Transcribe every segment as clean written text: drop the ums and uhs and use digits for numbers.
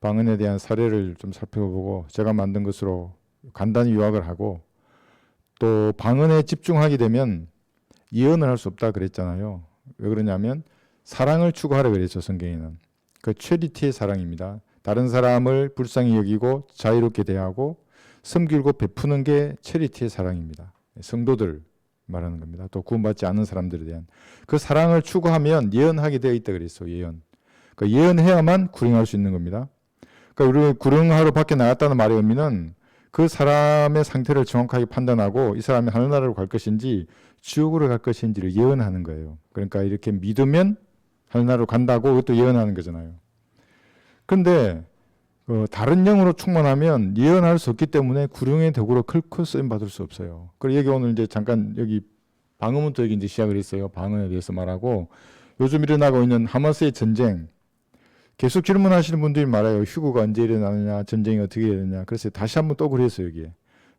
방언에 대한 사례를 좀 살펴보고 제가 만든 것으로 간단히 요약을 하고, 또 방언에 집중하게 되면 예언을 할 수 없다 그랬잖아요. 왜 그러냐면 사랑을 추구하라 그랬죠, 성경에는. 그 최리티의 사랑입니다. 다른 사람을 불쌍히 여기고 자유롭게 대하고 섬기고 베푸는 게 체리티의 사랑입니다. 성도들 말하는 겁니다. 또 구원받지 않은 사람들에 대한 그 사랑을 추구하면 예언하게 되어 있다 그랬어. 예언. 그러니까 예언해야만 구령할 수 있는 겁니다. 그러니까 우리 구령하러 밖에 나갔다는 말의 의미는 그 사람의 상태를 정확하게 판단하고 이 사람이 하늘나라로 갈 것인지 지옥으로 갈 것인지를 예언하는 거예요. 그러니까 이렇게 믿으면 하늘나라로 간다고 그것도 예언하는 거잖아요. 그런데 다른 영으로 충만하면 예언할 수 없기 때문에 구령의 도구로 클커 쓰임 받을 수 없어요. 그리고 여기 오늘 이제 잠깐 여기 방언부터 여기 이제 시작을 했어요. 방언에 대해서 말하고, 요즘 일어나고 있는 하마스의 전쟁, 계속 질문하시는 분들이 많아요. 휴거가 언제 일어나느냐, 전쟁이 어떻게 일어나느냐. 그래서 다시 한번 또 그랬어요.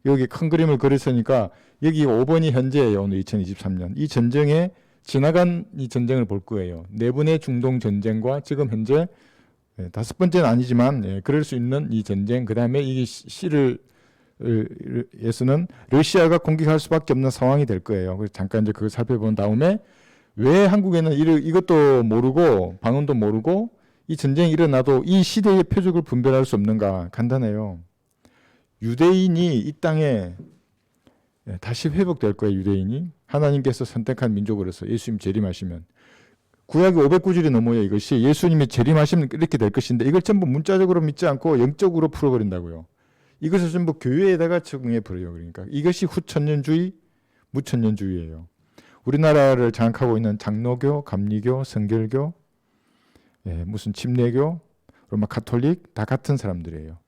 여기 큰 그림을 그렸으니까 여기 5번이 현재예요. 오늘 2023년. 이 전쟁에 지나간 이 전쟁을 볼 거예요. 네 번의 중동 전쟁과 지금 현재 다섯 번째는 아니지만 그럴 수 있는 이 전쟁, 그 다음에 이 시를 에서는 러시아가 공격할 수밖에 없는 상황이 될 거예요. 그래서 잠깐 이제 그걸 살펴본 다음에 왜 한국에는 이것도 모르고 방언도 모르고 이 전쟁이 일어나도 이 시대의 표적을 분별할 수 없는가? 간단해요. 유대인이 이 땅에 다시 회복될 거예요. 유대인이 하나님께서 선택한 민족으로서 예수님 재림하시면. 구약이 500구절이 넘어요. 이것이 예수님이 재림하시면 이렇게 될 것인데 이걸 전부 문자적으로 믿지 않고 영적으로 풀어버린다고요. 이것을 전부 교회에다가 적용해 버려요. 그러니까 이것이 후천년주의, 무천년주의예요. 우리나라를 장악하고 있는 장로교, 감리교, 성결교, 무슨 침례교, 로마 가톨릭 다 같은 사람들이에요.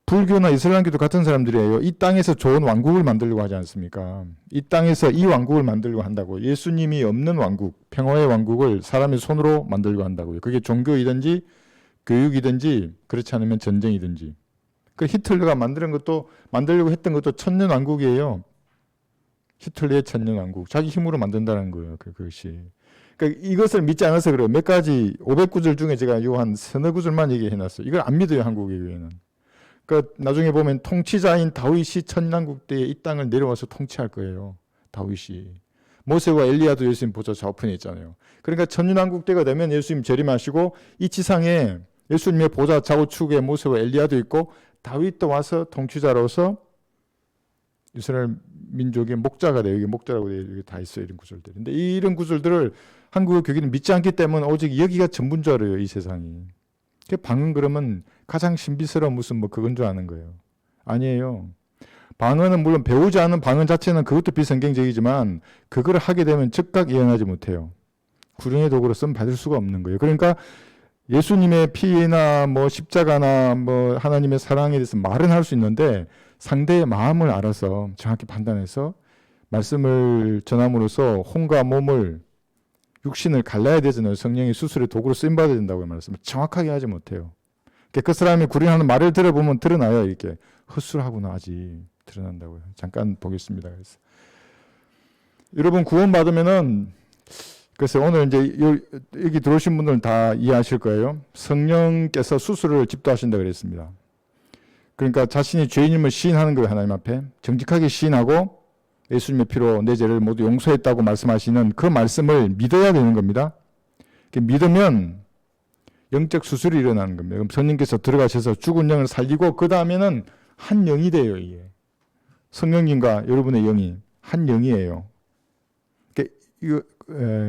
불교나 이슬람교도 같은 사람들이에요. 이 땅에서 좋은 왕국을 만들려고 하지 않습니까? 이 땅에서 이 왕국을 만들려고 한다고. 예수님이 없는 왕국, 평화의 왕국을 사람의 손으로 만들려고 한다고요. 그게 종교이든지 교육이든지 그렇지 않으면 전쟁이든지. 그 히틀러가 만들려고 했던 것도 천년 왕국이에요. 히틀러의 천년 왕국. 자기 힘으로 만든다는 거예요. 그것이. 그러니까 이것을 믿지 않아서 그래요. 몇 가지 500구절 중에 제가 요 한 서너 구절만 얘기해 놨어요. 이걸 안 믿어요. 한국의 교회는. 그 나중에 보면 통치자인 다윗이 천년왕국 때에 이 땅을 내려와서 통치할 거예요. 다윗이. 모세와 엘리야도 예수님 보좌 좌우편에 있잖아요. 그러니까 천년왕국 때가 되면 예수님 재림하시고 이 지상에 예수님의 보좌 좌우측에 모세와 엘리야도 있고 다윗도 와서 통치자로서 이스라엘 민족의 목자가 돼요. 이게 목자라고 돼요. 여기 다 있어요. 이런 구절들. 근데 이런 구절들을 한국의 교회는 믿지 않기 때문에 오직 여기가 전부인 줄 알아요. 이 세상이. 방언 그러면 가장 신비스러운 무슨 그건 줄 아는 거예요. 아니에요. 방언은 물론 배우지 않은 방언 자체는 그것도 비성경적이지만 그걸 하게 되면 즉각 예언하지 못해요. 구령의 도구로 쓰면 받을 수가 없는 거예요. 그러니까 예수님의 피나 십자가나 하나님의 사랑에 대해서 말은 할 수 있는데 상대의 마음을 알아서 정확히 판단해서 말씀을 전함으로써 혼과 몸을 육신을 갈라야 되잖아요. 성령이 수술의 도구로 쓰임받아야 된다고 말씀을 정확하게 하지 못해요. 그 사람이 구령하는 말을 들어보면 드러나요. 이렇게 헛술하구나 하지 드러난다고요. 잠깐 보겠습니다. 그래서 여러분 구원받으면은 그래서 오늘 이제 여기 들어오신 분들은 다 이해하실 거예요. 성령께서 수술을 집도하신다 그랬습니다. 그러니까 자신이 죄인임을 시인하는 거예요. 하나님 앞에 정직하게 시인하고 예수님의 피로 내 죄를 모두 용서했다고 말씀하시는 그 말씀을 믿어야 되는 겁니다. 믿으면 영적 수술이 일어나는 겁니다. 그럼 성령께서 들어가셔서 죽은 영을 살리고 그 다음에는 한 영이 돼요. 이게 성령님과 여러분의 영이 한 영이에요. 이거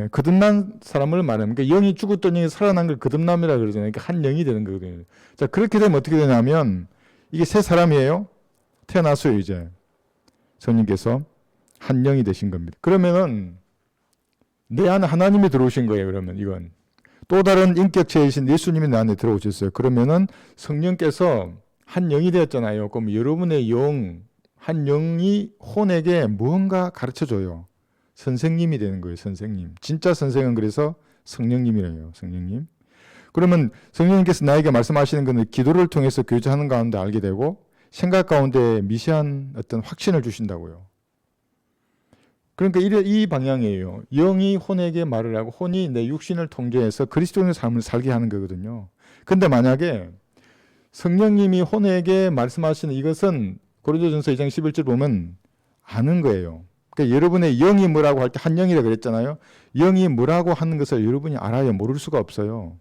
거듭난 사람을 말하면 영이 죽었던 영이 살아난 걸 거듭남이라 그러잖아요. 한 영이 되는 거거든요. 자, 그렇게 되면 어떻게 되냐면 이게 새 사람이에요. 태어났어요. 이제 성령께서 한 영이 되신 겁니다. 그러면은 내 안에 하나님이 들어오신 거예요. 그러면 이건 또 다른 인격체이신 예수님이 내 안에 들어오셨어요. 그러면은 성령께서 한 영이 되었잖아요. 그럼 여러분의 한 영이 혼에게 무언가 가르쳐줘요. 선생님이 되는 거예요. 선생님. 진짜 선생은 그래서 성령님이래요. 성령님. 그러면 성령님께서 나에게 말씀하시는 것은 기도를 통해서 교제하는 가운데 알게 되고 생각 가운데 미세한 어떤 확신을 주신다고요. 그러니까 이 방향이에요. 영이 혼에게 말을 하고 혼이 내 육신을 통제해서 그리스도인의 삶을 살게 하는 거거든요. 근데 만약에 성령님이 혼에게 말씀하시는 이것은 고린도전서 2장 11절 보면 아는 거예요. 그러니까 여러분의 영이 뭐라고 할 때 한 영이라 그랬잖아요. 영이 뭐라고 하는 것을 여러분이 알아요. 모를 수가 없어요.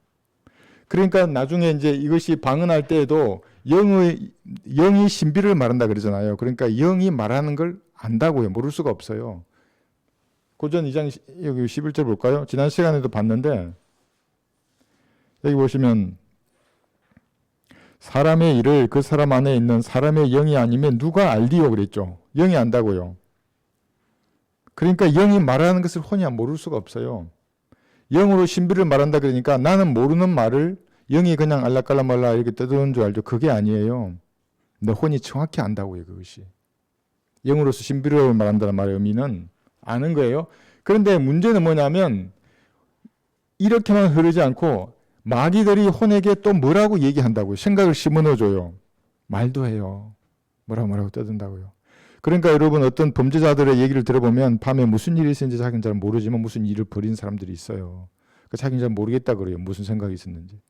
그러니까 나중에 이제 이것이 방언할 때에도 영이 신비를 말한다 그러잖아요. 그러니까 영이 말하는 걸 안다고요. 모를 수가 없어요. 고전 2장 여기 11절 볼까요? 지난 시간에도 봤는데 여기 보시면 사람의 일을 그 사람 안에 있는 사람의 영이 아니면 누가 알리요 그랬죠. 영이 안다고요. 그러니까 영이 말하는 것을 혼이 모를 수가 없어요. 영으로 신비를 말한다 그러니까 나는 모르는 말을 영이 그냥 알라깔라말라 이렇게 떠드는 줄 알죠. 그게 아니에요. 내 혼이 정확히 안다고요. 그것이. 영으로서 신비를 말한다는 말의 의미는 아는 거예요. 그런데 문제는 뭐냐면 이렇게만 흐르지 않고 마귀들이 혼에게 또 뭐라고 얘기한다고요. 생각을 심어넣어줘요. 말도 해요. 뭐라고 떠든다고요. 그러니까 여러분 어떤 범죄자들의 얘기를 들어보면 밤에 무슨 일이 있었는지 자기는 잘 모르지만 무슨 일을 벌인 사람들이 있어요. 자기는 잘 모르겠다 그래요. 무슨 생각이 있었는지.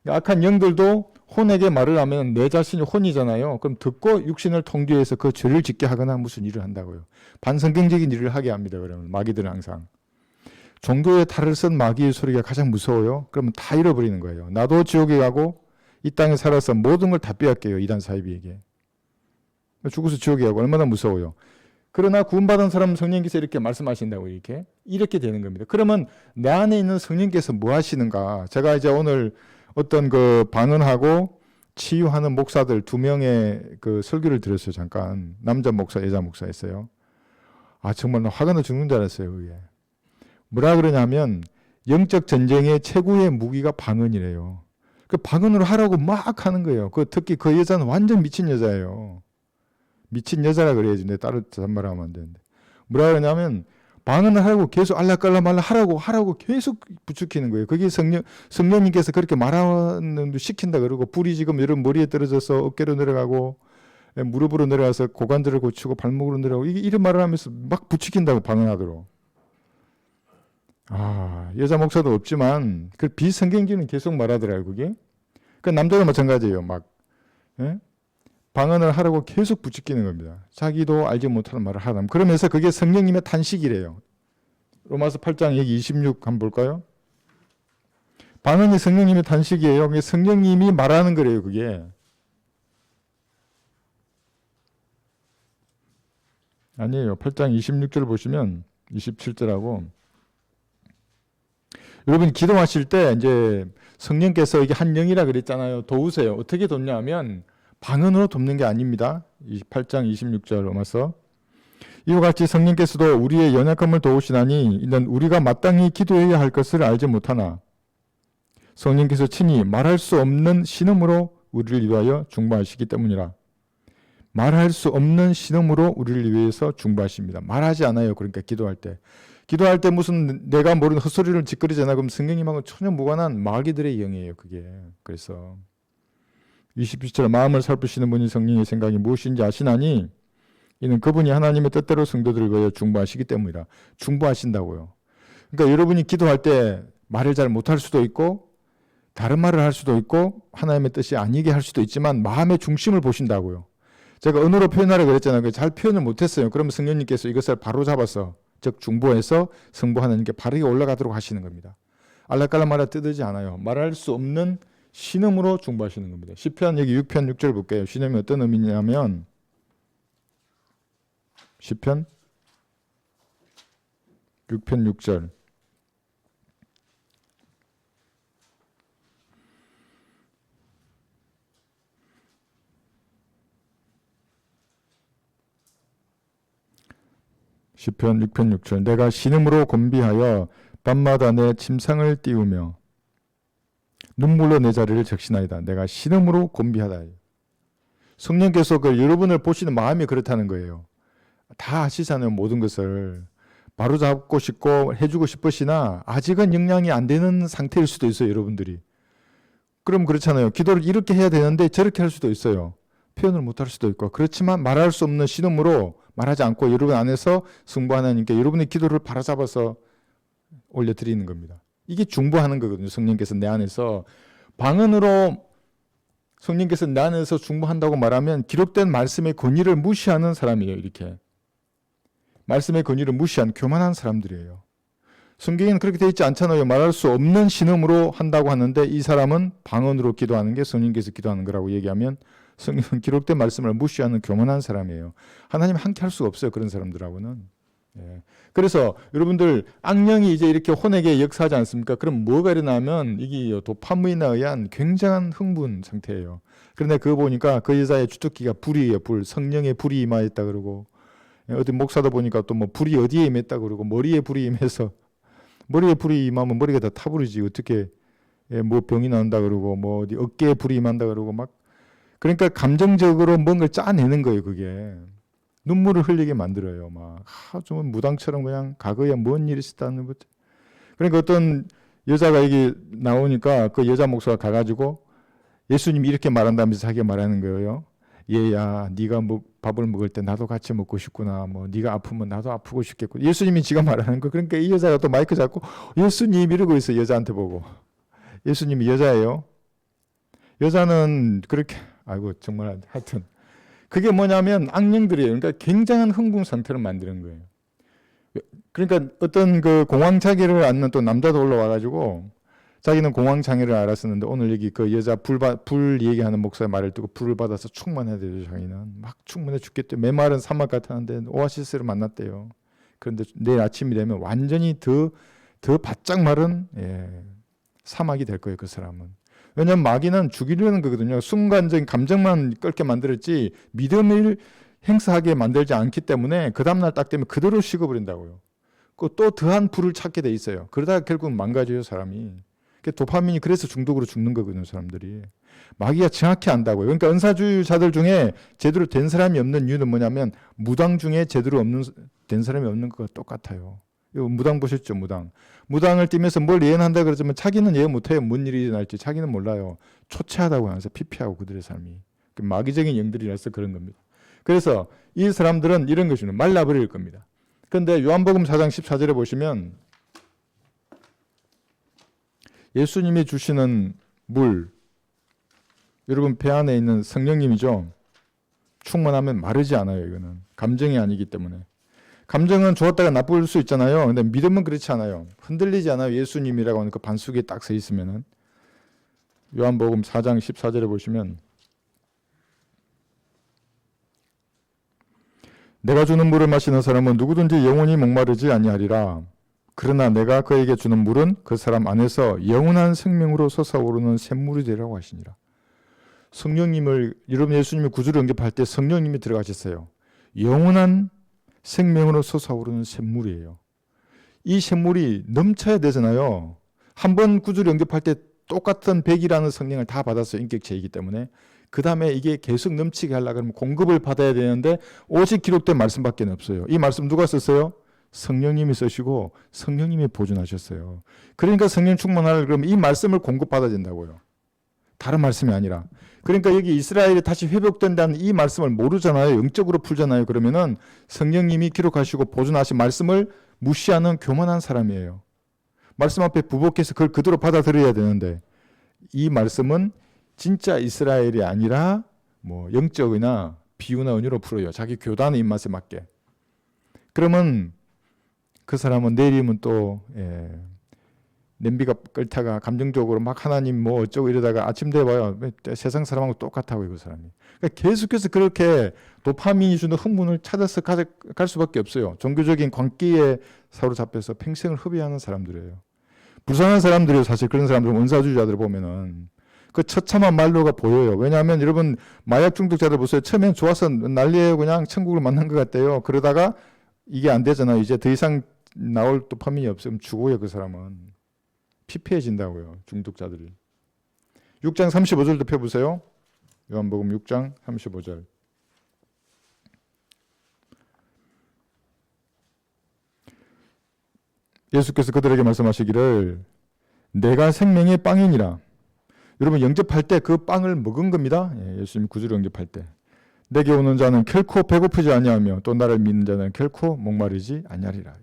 악한 영들도 혼에게 말을 하면 내 자신이 혼이잖아요. 그럼 듣고 육신을 통제해서 그 죄를 짓게 하거나 무슨 일을 한다고요. 반성경적인 일을 하게 합니다. 그러면 마귀들은 항상. 종교의 탈을 쓴 마귀의 소리가 가장 무서워요. 그러면 다 잃어버리는 거예요. 나도 지옥에 가고 이 땅에 살아서 모든 걸 다 빼앗겨요. 이단 사이비에게. 죽어서 지옥에 가고 얼마나 무서워요. 그러나 구원받은 사람 성령께서 이렇게 말씀하신다고 이렇게 되는 겁니다. 그러면 내 안에 있는 성령께서 뭐 하시는가? 제가 이제 오늘 어떤 그 방언하고 치유하는 목사들 2명의 그 설교를 들었어요. 잠깐 남자 목사, 여자 목사였어요. 정말 화가 나 죽는 줄 알았어요. 그게. 뭐라 그러냐면 영적 전쟁의 최고의 무기가 방언이래요. 그 방언으로 하라고 막 하는 거예요. 특히 그 여자는 완전 미친 여자예요. 미친 여자라 그래야지. 내 따로 잔말하면 안 되는데. 뭐라 그러냐면 방언을 하라고 계속 알라깔라말라 하라고 계속 부추기는 거예요. 그게 성령님께서 그렇게 말하는 시킨다 그러고 불이 지금 여러분 머리에 떨어져서 어깨로 내려가고 무릎으로 내려가서 고관절을 고치고 발목으로 내려가고 이런 말을 하면서 막 부추긴다고 방언하도록. 여자 목사도 없지만 그 비성경적인 계속 말하더라고요. 그게. 그 남자도 마찬가지예요. 막 방언을 하라고 계속 부추기는 겁니다. 자기도 알지 못하는 말을 하라. 그러면서 그게 성령님의 탄식이래요. 로마서 8장 여기 26 한번 볼까요? 방언이 성령님의 탄식이에요. 그게 성령님이 말하는 거래요. 그게. 아니에요. 8장 26절 보시면 27절하고 여러분 기도하실 때 이제 성령께서 이게 한 영이라 그랬잖아요. 도우세요. 어떻게 돕냐면 방언으로 돕는 게 아닙니다. 8장 26절 로마서 이와 같이 성령께서도 우리의 연약함을 도우시나니 이는 우리가 마땅히 기도해야 할 것을 알지 못하나 성령께서 친히 말할 수 없는 신음으로 우리를 위하여 중보하시기 때문이라. 말할 수 없는 신음으로 우리를 위해서 중보하십니다. 말하지 않아요. 그러니까 기도할 때 무슨 내가 모르는 헛소리를 짓거리잖아. 그럼 성령님하고 전혀 무관한 마귀들의 영이에요. 그게. 그래서 27절 마음을 살피시는 분이 성령의 생각이 무엇인지 아시나니 이는 그분이 하나님의 뜻대로 성도들을 위하여 중보하시기 때문이라. 중보하신다고요. 그러니까 여러분이 기도할 때 말을 잘 못할 수도 있고 다른 말을 할 수도 있고 하나님의 뜻이 아니게 할 수도 있지만 마음의 중심을 보신다고요. 제가 언어로 표현하라고 그랬잖아요. 잘 표현을 못했어요. 그러면 성령님께서 이것을 바로 잡아서 즉 중보해서 성부 하나님께 바르게 올라가도록 하시는 겁니다. 알라깔라말라 뜯지 않아요. 말할 수 없는 신음으로 중보하시는 겁니다. 시편 여기 6편 6절 볼게요. 신음이 어떤 의미냐면 시편 6편 6절 시편 6편 6절 내가 신음으로 곤비하여 밤마다 내 침상을 띄우며 눈물로 내 자리를 적신하이다. 내가 신음으로 곤비하다. 성령께서 여러분을 보시는 마음이 그렇다는 거예요. 다 아시잖아요. 모든 것을 바로잡고 싶고 해주고 싶으시나 아직은 영향이 안 되는 상태일 수도 있어요. 여러분들이. 그럼 그렇잖아요. 기도를 이렇게 해야 되는데 저렇게 할 수도 있어요. 표현을 못할 수도 있고. 그렇지만 말할 수 없는 신음으로 말하지 않고 여러분 안에서 성부 하나님께 여러분의 기도를 바로잡아서 올려드리는 겁니다. 이게 중보하는 거거든요. 성령께서 내 안에서 방언으로 성령께서 내 안에서 충만한다고 말하면 기록된 말씀의 권위를 무시하는 사람이에요. 이렇게 말씀의 권위를 무시한 교만한 사람들이에요. 성경에는 그렇게 되어 있지 않잖아요. 말할 수 없는 신음으로 한다고 하는데 이 사람은 방언으로 기도하는 게 성령께서 기도하는 거라고 얘기하면 성경은 기록된 말씀을 무시하는 교만한 사람이에요. 하나님 함께 할 수가 없어요. 그런 사람들하고는. 예. 그래서 여러분들 악령이 이제 이렇게 혼에게 역사하지 않습니까? 그럼 뭐가 일어나면 이게 도파민에 의한 굉장한 흥분 상태예요. 그런데 그거 보니까 그 여자의 주특기가 불이에요. 불. 성령의 불이 임하였다 그러고 어디 목사도 보니까 또 뭐 불이 어디에 임했다 그러고 머리에 불이 임해서 머리에 불이 임하면 머리가 다 타부르지. 어떻게 뭐 병이 난다 그러고 뭐 어디 어깨에 불이 임한다 그러고 막 그러니까 감정적으로 뭔가를 짜내는 거예요. 그게 눈물을 흘리게 만들어요. 막 좀 무당처럼 그냥 과거에 뭔 일이 있었다는 거죠. 그러니까 어떤 여자가 이게 나오니까 그 여자 목사가 가가지고 예수님이 이렇게 말한다면서 자기가 말하는 거예요. 얘야, 네가 뭐 밥을 먹을 때 나도 같이 먹고 싶구나. 뭐 네가 아프면 나도 아프고 싶겠고. 예수님이 지가 말하는 거. 그러니까 이 여자가 또 마이크 잡고 예수님 이러고 있어. 여자한테 보고. 예수님이 여자예요. 여자는 그렇게 아이고 정말 하여튼 그게 뭐냐면 악령들이에요. 그러니까 굉장한 흥분 상태를 만드는 거예요. 그러니까 어떤 그 공황 장애를 앓는 또 남자도 올라와가지고 자기는 공황 장애를 앓았었는데 오늘 여기 그 여자 불 얘기하는 목사의 말을 듣고 불을 받아서 충만해야 되죠. 자기는 막 충만해 죽겠대. 메마른 사막 같았는데 오아시스를 만났대요. 그런데 내일 아침이 되면 완전히 더 바짝 마른 사막이 될 거예요. 그 사람은. 왜냐하면 마귀는 죽이려는 거거든요. 순간적인 감정만 끓게 만들었지 믿음을 행사하게 만들지 않기 때문에 그 다음날 딱 되면 그대로 식어버린다고요. 또 더한 불을 찾게 돼 있어요. 그러다가 결국 망가져요. 사람이. 도파민이 그래서 중독으로 죽는 거거든요. 사람들이. 마귀가 정확히 안다고요. 그러니까 은사주의자들 중에 제대로 된 사람이 없는 이유는 뭐냐면 무당 중에 제대로 된 사람이 없는 것과 똑같아요. 무당 보셨죠? 무당을 띠면서 뭘 예언한다 그러지만 자기는 예언 못해요. 뭔 일이 일어날지 자기는 몰라요. 초췌하다고 하면서 피폐하고 그들의 삶이. 마귀적인 영들이라서 그런 겁니다. 그래서 이 사람들은 이런 것이는 말라버릴 겁니다. 그런데 요한복음 4장 14절에 보시면 예수님이 주시는 물, 여러분 배 안에 있는 성령님이죠. 충만하면 마르지 않아요. 이거는 감정이 아니기 때문에. 감정은 좋았다가 나쁠 수 있잖아요. 근데 믿음은 그렇지 않아요. 흔들리지 않아요. 예수님이라고 하는 그 반숙에 딱 서 있으면은. 요한복음 4장 14절에 보시면 내가 주는 물을 마시는 사람은 누구든지 영원히 목마르지 아니하리라. 그러나 내가 그에게 주는 물은 그 사람 안에서 영원한 생명으로 솟아오르는 샘물이 되라고 하시니라. 성령님을 여러분 예수님이 구주를 영접할 때 성령님이 들어가셨어요. 영원한 생명으로 솟아오르는 샘물이에요. 이 샘물이 넘쳐야 되잖아요. 한 번 구주를 영접할 때 똑같은 백이라는 성령을 다 받았어요. 인격체이기 때문에. 그 다음에 이게 계속 넘치게 하려고 하면 공급을 받아야 되는데 오직 기록된 말씀밖에 없어요. 이 말씀 누가 썼어요? 성령님이 쓰시고 성령님이 보존하셨어요. 그러니까 성령 충만하려면 그러면 이 말씀을 공급받아야 된다고요. 다른 말씀이 아니라. 그러니까 여기 이스라엘이 다시 회복된다는 이 말씀을 모르잖아요. 영적으로 풀잖아요. 그러면은 성령님이 기록하시고 보존하신 말씀을 무시하는 교만한 사람이에요. 말씀 앞에 부복해서 그걸 그대로 받아들여야 되는데 이 말씀은 진짜 이스라엘이 아니라 뭐 영적이나 비유나 은유로 풀어요. 자기 교단의 입맛에 맞게. 그러면 그 사람은 내일이면 또 냄비가 끓다가 감정적으로 막 하나님 뭐 어쩌고 이러다가 아침 돼 봐요. 세상 사람하고 똑같다고요. 그 사람이. 그러니까 계속해서 그렇게 도파민이 주는 흥분을 찾아서 갈 수밖에 없어요. 종교적인 광기에 사로잡혀서 평생을 허비하는 사람들이에요. 불쌍한 사람들이에요. 사실 그런 사람들은 은사주의자들 보면은. 그 처참한 말로가 보여요. 왜냐하면 여러분 마약 중독자들 보세요. 처음엔 좋아서 난리예요. 그냥 천국을 만난 것 같대요. 그러다가 이게 안 되잖아요. 이제 더 이상 나올 도파민이 없으면 죽어요. 그 사람은. 피폐해진다고요. 중독자들이. 6장 35절도 펴보세요. 요한복음 6장 35절. 예수께서 그들에게 말씀하시기를 내가 생명의 빵이니라. 여러분 영접할 때 그 빵을 먹은 겁니다. 예수님 구주로 영접할 때. 내게 오는 자는 결코 배고프지 아니하며 또 나를 믿는 자는 결코 목마르지 아니하리라.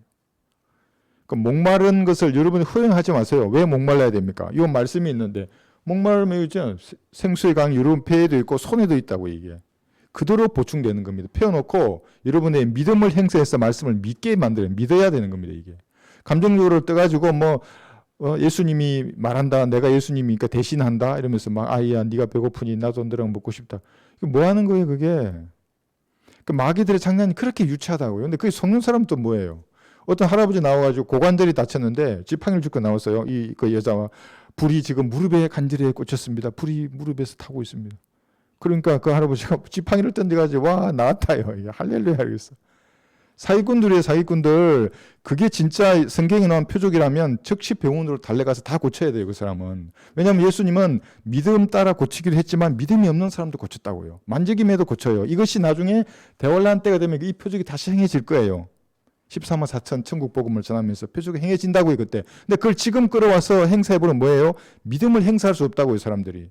그 목마른 것을 여러분이 허용하지 마세요. 왜 목말라야 됩니까? 이 말씀이 있는데 목마름에 있죠. 생수의 강이 여러분 배에도 있고 손에도 있다고 이게. 그대로 보충되는 겁니다. 펴놓고 여러분의 믿음을 행사해서 말씀을 믿게 만들어요. 믿어야 되는 겁니다. 이게. 감정적으로 떠가지고 예수님이 말한다. 내가 예수님이니까 대신한다. 이러면서 막 아이야 네가 배고프니 나도 너랑 먹고 싶다. 이거 뭐 하는 거예요 그게. 그 마귀들의 장난이 그렇게 유치하다고요. 근데 그게 속는 사람은 또 뭐예요. 어떤 할아버지 나와가지고 고관절이 다쳤는데 지팡이를 짚고 나왔어요. 그 여자와 불이 지금 무릎에 간절히 꽂혔습니다. 불이 무릎에서 타고 있습니다. 그러니까 그 할아버지가 지팡이를 던져가지고 와 나왔다요. 이게 할렐루야 하겠어. 사기꾼들이에요. 사기꾼들. 그게 진짜 성경에 나온 표적이라면 즉시 병원으로 달려가서 다 고쳐야 돼요. 그 사람은. 왜냐하면 예수님은 믿음 따라 고치기로 했지만 믿음이 없는 사람도 고쳤다고요. 만지김에도 고쳐요. 이것이 나중에 대환란 때가 되면 이 표적이 다시 행해질 거예요. 14만 4천 천국 복음을 전하면서 표적이 행해진다고요. 그때. 근데 그걸 지금 끌어와서 행사해보면 뭐예요? 믿음을 행사할 수 없다고요. 사람들이.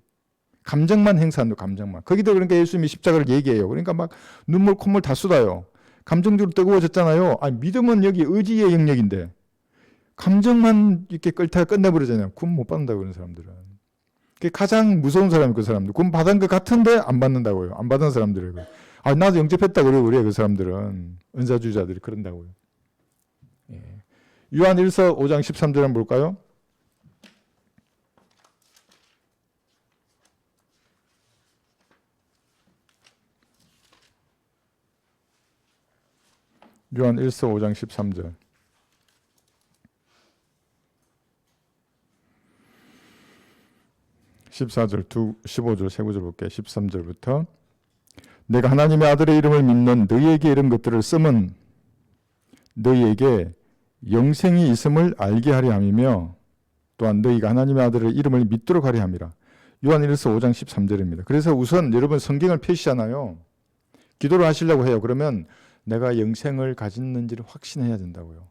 감정만 행사한다. 감정만. 거기도 그러니까 예수님이 십자가를 얘기해요. 그러니까 막 눈물 콧물 다 쏟아요. 감정적으로 뜨거워졌잖아요. 아니, 믿음은 여기 의지의 영역인데 감정만 이렇게 끌다가 끝내버리잖아요. 구원 못 받는다고 그런 사람들은. 그게 가장 무서운 사람이 그 사람들. 구원 받은 것 같은데 안 받는다고요. 안 받은 사람들이. 아, 나도 영접했다고 그래요. 그 사람들은. 은사주의자들이 그런다고요. 예. 요한 1서 5장 13절 한번 볼까요? 요한 1서 5장 13절. 14절, 15절, 세 구절 볼게요. 13절부터. 내가 하나님의 아들의 이름을 믿는 너희에게 이런 것들을 쓰면 너희에게 영생이 있음을 알게 하려 함이며 또한 너희가 하나님의 아들의 이름을 믿도록 하려 함이라. 요한 1서 5장 13절입니다. 그래서 우선 여러분 성경을 펴시잖아요. 기도를 하시려고 해요. 그러면 내가 영생을 가졌는지를 확신해야 된다고요.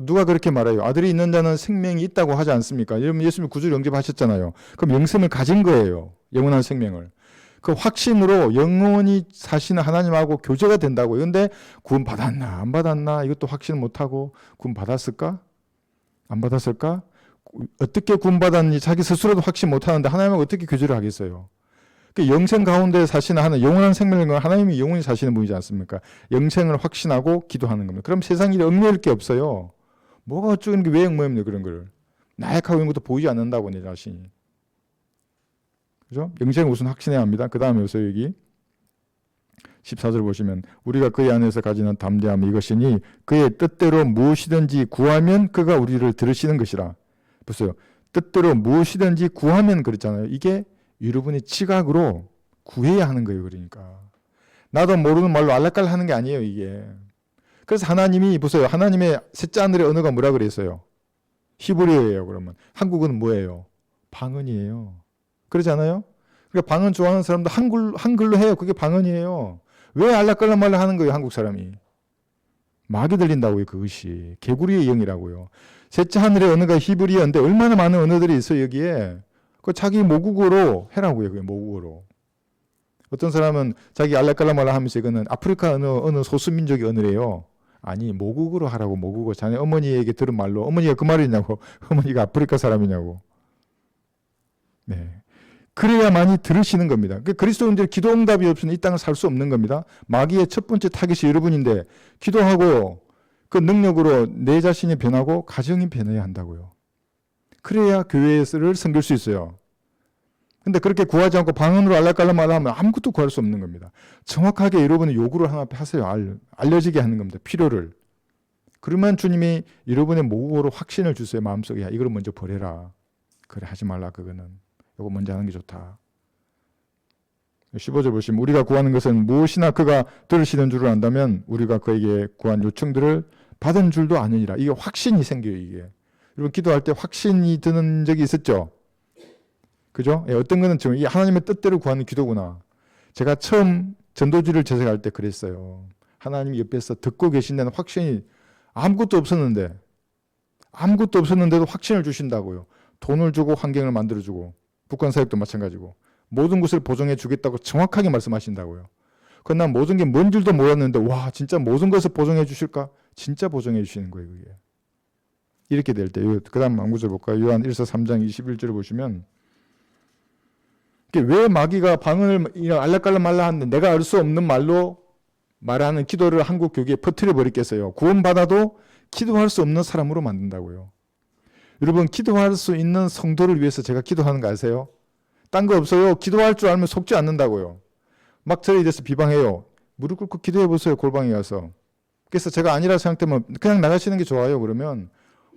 누가 그렇게 말해요? 아들이 있는 자는 생명이 있다고 하지 않습니까? 여러분 예수님 구주를 영접하셨잖아요. 그럼 영생을 가진 거예요. 영원한 생명을. 그 확신으로 영원히 사시는 하나님하고 교제가 된다고요. 그런데 구원 받았나 안 받았나 이것도 확신 못하고 구원 받았을까? 안 받았을까? 어떻게 구원 받았는지 자기 스스로도 확신 못하는데 하나님하고 어떻게 교제를 하겠어요? 영생 가운데 사시는 하는 영원한 생명을 하나님이 영원히 사시는 분이지 않습니까? 영생을 확신하고 기도하는 겁니다. 그럼 세상 일에 얽매일 게 없어요. 뭐가 어쩌는 게 왜 얽매입니까? 그런 거를. 나약하고 있는 것도 보이지 않는다고 내 자신이. 그죠? 영생을 우선 확신해야 합니다. 그 다음에 여기서 여기 14절 보시면 우리가 그의 안에서 가지는 담대함이 이것이니 그의 뜻대로 무엇이든지 구하면 그가 우리를 들으시는 것이라. 보세요. 뜻대로 무엇이든지 구하면 그랬잖아요. 이게 여러분의 지각으로 구해야 하는 거예요. 그러니까 나도 모르는 말로 알락갈락 하는 게 아니에요. 이게. 그래서 하나님이 보세요. 하나님의 셋째 하늘의 언어가 뭐라 그랬어요? 히브리어예요. 그러면 한국은 뭐예요? 방언이에요. 그러지 않아요? 그러니까 방언 좋아하는 사람도 한글로 해요. 그게 방언이에요. 왜 알락갈락 말락 하는 거예요? 한국 사람이. 마귀 들린다고요. 그것이. 개구리의 영이라고요. 셋째 하늘의 언어가 히브리어인데 얼마나 많은 언어들이 있어요. 여기에. 그 자기 모국어로 해라고요. 그게 모국어로. 어떤 사람은 자기 알락갈락 말락 하면서 이거는 아프리카 어느 소수민족의 언어래요. 아니 모국어로 하라고. 모국어. 자네 어머니에게 들은 말로. 어머니가 그 말이냐고. 어머니가 아프리카 사람이냐고. 네. 그래야만이 들으시는 겁니다. 그리스도인들이 기도 응답이 없으면 이 땅을 살 수 없는 겁니다. 마귀의 첫 번째 타깃이 여러분인데 기도하고 그 능력으로 내 자신이 변하고 가정이 변해야 한다고요. 그래야 교회를 섬길 수 있어요. 근데 그렇게 구하지 않고 방언으로 알락갈락 말하면 아무것도 구할 수 없는 겁니다. 정확하게 여러분의 요구를 하나 하세요. 알려지게 하는 겁니다. 필요를. 그러면 주님이 여러분의 모국어로 확신을 주세요. 마음속에. 야, 이걸 먼저 버려라. 그래 하지 말라 그거는. 이거 먼저 하는 게 좋다. 15절 보시면 우리가 구하는 것은 무엇이나 그가 들으시는 줄을 안다면 우리가 그에게 구한 요청들을 받은 줄도 아느니라. 이게 확신이 생겨요. 이게. 여러분 기도할 때 확신이 드는 적이 있었죠? 그죠? 예, 어떤 거는 지금 이 하나님의 뜻대로 구하는 기도구나. 제가 처음 전도지를 제작할 때 그랬어요. 하나님이 옆에서 듣고 계신다는 확신이 아무것도 없었는데도 확신을 주신다고요. 돈을 주고 환경을 만들어주고 북한 사역도 마찬가지고 모든 것을 보정해 주겠다고 정확하게 말씀하신다고요. 그건 난 모든 게 뭔 줄도 몰랐는데 와 진짜 모든 것을 보정해 주실까? 진짜 보정해 주시는 거예요. 그게. 이렇게 될 때 그 다음 한 구절 볼까요? 요한 1서 3장 21절을 보시면 왜 마귀가 방언을 알락갈락말라 하는데 내가 알 수 없는 말로 말하는 기도를 한국 교계에 퍼뜨려 버리겠어요. 구원받아도 기도할 수 없는 사람으로 만든다고요. 여러분, 기도할 수 있는 성도를 위해서 제가 기도하는 거 아세요? 딴 거 없어요. 기도할 줄 알면 속지 않는다고요. 막 저에 대해서 비방해요. 무릎 꿇고 기도해 보세요. 골방에 가서. 그래서 제가 아니라 생각되면 그냥 나가시는 게 좋아요. 그러면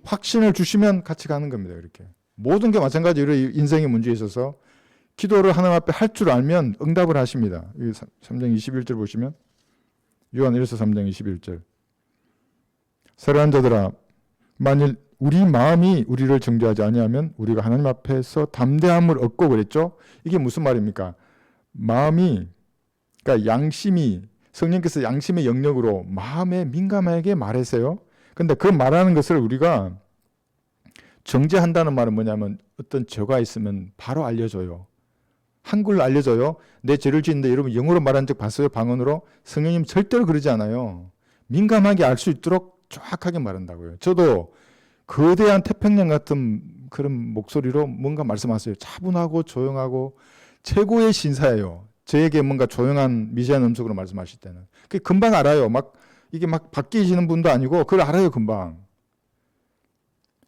확신을 주시면 같이 가는 겁니다. 이렇게. 모든 게 마찬가지로 인생의 문제에 있어서 기도를 하나님 앞에 할 줄 알면 응답을 하십니다. 3장 21절 보시면 요한 1서 3장 21절. 사랑하는 자들아, 만일 우리 마음이 우리를 정죄하지 아니하면 우리가 하나님 앞에서 담대함을 얻고 그랬죠. 이게 무슨 말입니까? 마음이, 그러니까 양심이, 성령께서 양심의 영역으로 마음에 민감하게 말하세요. 근데 그 말하는 것을 우리가 정죄한다는 말은 뭐냐면 어떤 죄가 있으면 바로 알려줘요. 한글로 알려줘요. 내 죄를 지는데 여러분 영어로 말한 적 봤어요? 방언으로? 성령님 절대로 그러지 않아요. 민감하게 알 수 있도록 정확하게 말한다고요. 저도 거대한 태평양 같은 그런 목소리로 뭔가 말씀하세요. 차분하고 조용하고 최고의 신사예요. 저에게 뭔가 조용한 미세한 음성으로 말씀하실 때는. 그게 금방 알아요. 이게 막 바뀌시는 분도 아니고 그걸 알아요. 금방.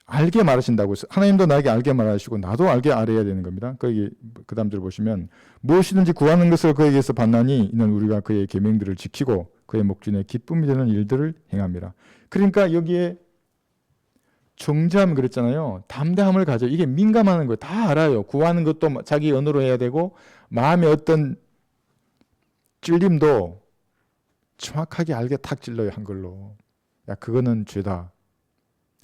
알게 말하신다고 해서 하나님도 나에게 알게 말하시고 나도 알게 알아야 되는 겁니다. 거기 그 다음 절 보시면 무엇이든지 구하는 것을 그에게서 받나니 이는 우리가 그의 계명들을 지키고 그의 목전에 기쁨이 되는 일들을 행함이라. 그러니까 여기에 정죄함 그랬잖아요. 담대함을 가져. 이게 민감하는 거예요. 다 알아요. 구하는 것도 자기 언어로 해야 되고 마음의 어떤 찔림도 정확하게 알게 탁 찔러요. 한글로. 야, 그거는 죄다.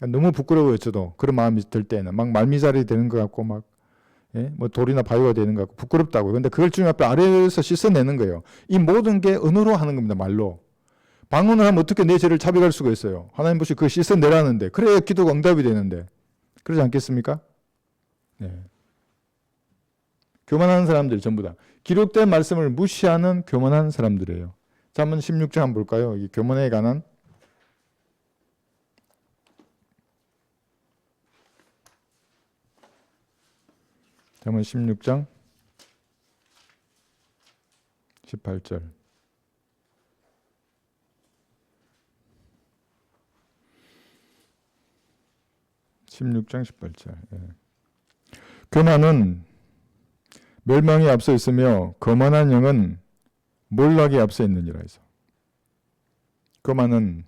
너무 부끄러워요. 저도 그런 마음이 들 때는 막 말미잘이 되는 것 같고 막 뭐 돌이나 바위가 되는 것 같고 부끄럽다고. 근데 그걸 주님 앞에 아래에서 씻어내는 거예요. 이 모든 게 언어로 하는 겁니다. 말로. 방언을 하면 어떻게 내 죄를 자백할 수가 있어요. 하나님 보시 그거 씻어내라는데 그래야 기도가 응답이 되는데 그러지 않겠습니까? 네. 교만한 사람들 전부 다 기록된 말씀을 무시하는 교만한 사람들이에요. 자, 한번 16장 한번 볼까요? 이 교만에 관한 잠언 16장 18절. 16장 18절. 예. 교만은 멸망에 앞서 있으며 거만한 영은 몰락에 앞서 있느니라 해서. 교만은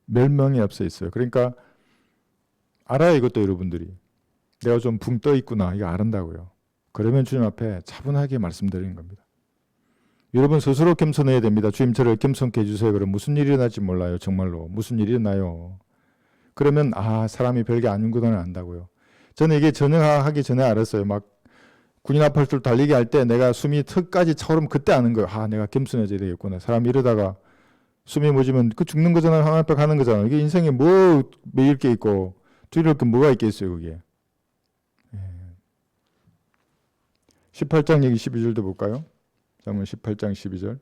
멸망에 앞서 있어요. 그러니까 알아요. 이것도 여러분들이. 내가 좀 붕 떠 있구나. 이거 알았다고요. 그러면 주님 앞에 차분하게 말씀드리는 겁니다. 여러분 스스로 겸손해야 됩니다. 주님 저를 겸손케 해주세요. 그럼 무슨 일이 일어날지 몰라요. 정말로. 무슨 일이 일어나요. 그러면 사람이 별게 아닌구나를 안다고요. 저는 이게 전역하기 전에 알았어요. 막 군인 앞을 달리기 할 때 내가 숨이 턱까지 차오르면 그때 아는 거예요. 내가 겸손해져야 되겠구나. 사람이 이러다가 숨이 멎으면 그 죽는 거잖아요. 하나님 앞에 가는 거잖아요. 이게 인생에 뭐 매일 게 있고 두려울 게 뭐가 있겠어요. 그게. 18장 얘기 12절도 볼까요? 잠언 18장 12절.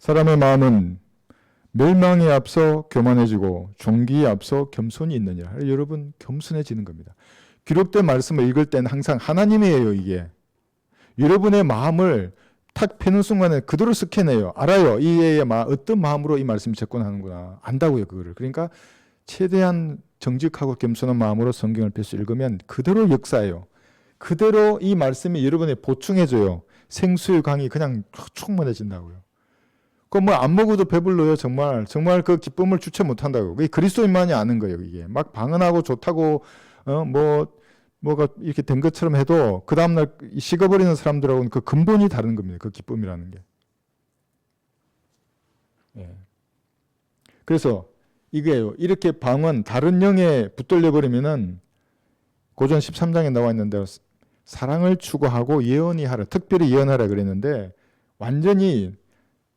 사람의 마음은 멸망에 앞서 교만해지고 종기에 앞서 겸손이 있느니라. 여러분 겸손해지는 겁니다. 기록된 말씀을 읽을 때는 항상 하나님이에요. 이게. 여러분의 마음을 탁 펴는 순간에 그대로 스캔해요. 알아요. 이의 어떤 마음으로 이 말씀을 접근하는구나. 안다고요. 그거를. 그러니까 최대한 정직하고 겸손한 마음으로 성경을 펴서 읽으면 그대로 역사해요. 그대로 이 말씀이 여러분에 보충해줘요. 생수의 강이 그냥 충만해진다고요. 그 안 먹어도 배불러요. 정말 그 기쁨을 주체 못한다고. 그게 그리스도인만이 아는 거예요. 이게 막 방언하고 좋다고 뭐가 이렇게 된 것처럼 해도 그 다음날 식어버리는 사람들하고는 그 근본이 다른 겁니다. 그 기쁨이라는 게. 예. 그래서 이게요. 이렇게 방언 다른 영에 붙들려 버리면은 고전 13장에 나와 있는데 사랑을 추구하고 예언이 하라. 특별히 예언하라 그랬는데 완전히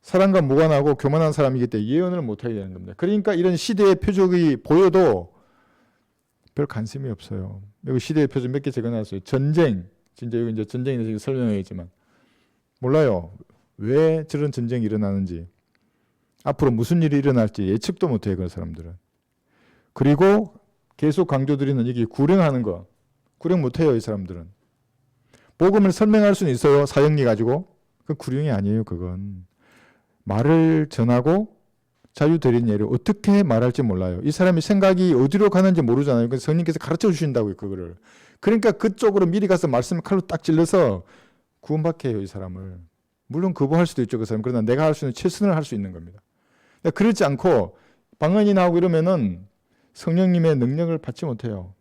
사랑과 무관하고 교만한 사람이기 때문에 예언을 못하게 되는 겁니다. 그러니까 이런 시대의 표적이 보여도 별 관심이 없어요. 여기 시대의 표적 몇 개 적어놨어요. 전쟁. 진짜 여기 이제 전쟁에 대해서 설명하겠지만 몰라요. 왜 저런 전쟁이 일어나는지 앞으로 무슨 일이 일어날지 예측도 못해요. 그런 사람들은. 그리고 계속 강조드리는 이게 구령하는 거. 구령 못해요. 이 사람들은. 복음을 설명할 수는 있어요. 사형리 가지고. 그 구령이 아니에요. 그건. 말을 전하고 자유드린 예를 어떻게 말할지 몰라요. 이 사람이 생각이 어디로 가는지 모르잖아요. 그래서 성령께서 가르쳐 주신다고요. 그거를. 그러니까 그쪽으로 미리 가서 말씀을 칼로 딱 찔러서 구원받게 해요. 이 사람을. 물론 거부할 수도 있죠. 그 사람. 그러나 내가 할 수 있는 최선을 할 수 있는 겁니다. 그렇지 않고 방언이 나오고 이러면은 성령님의 능력을 받지 못해요.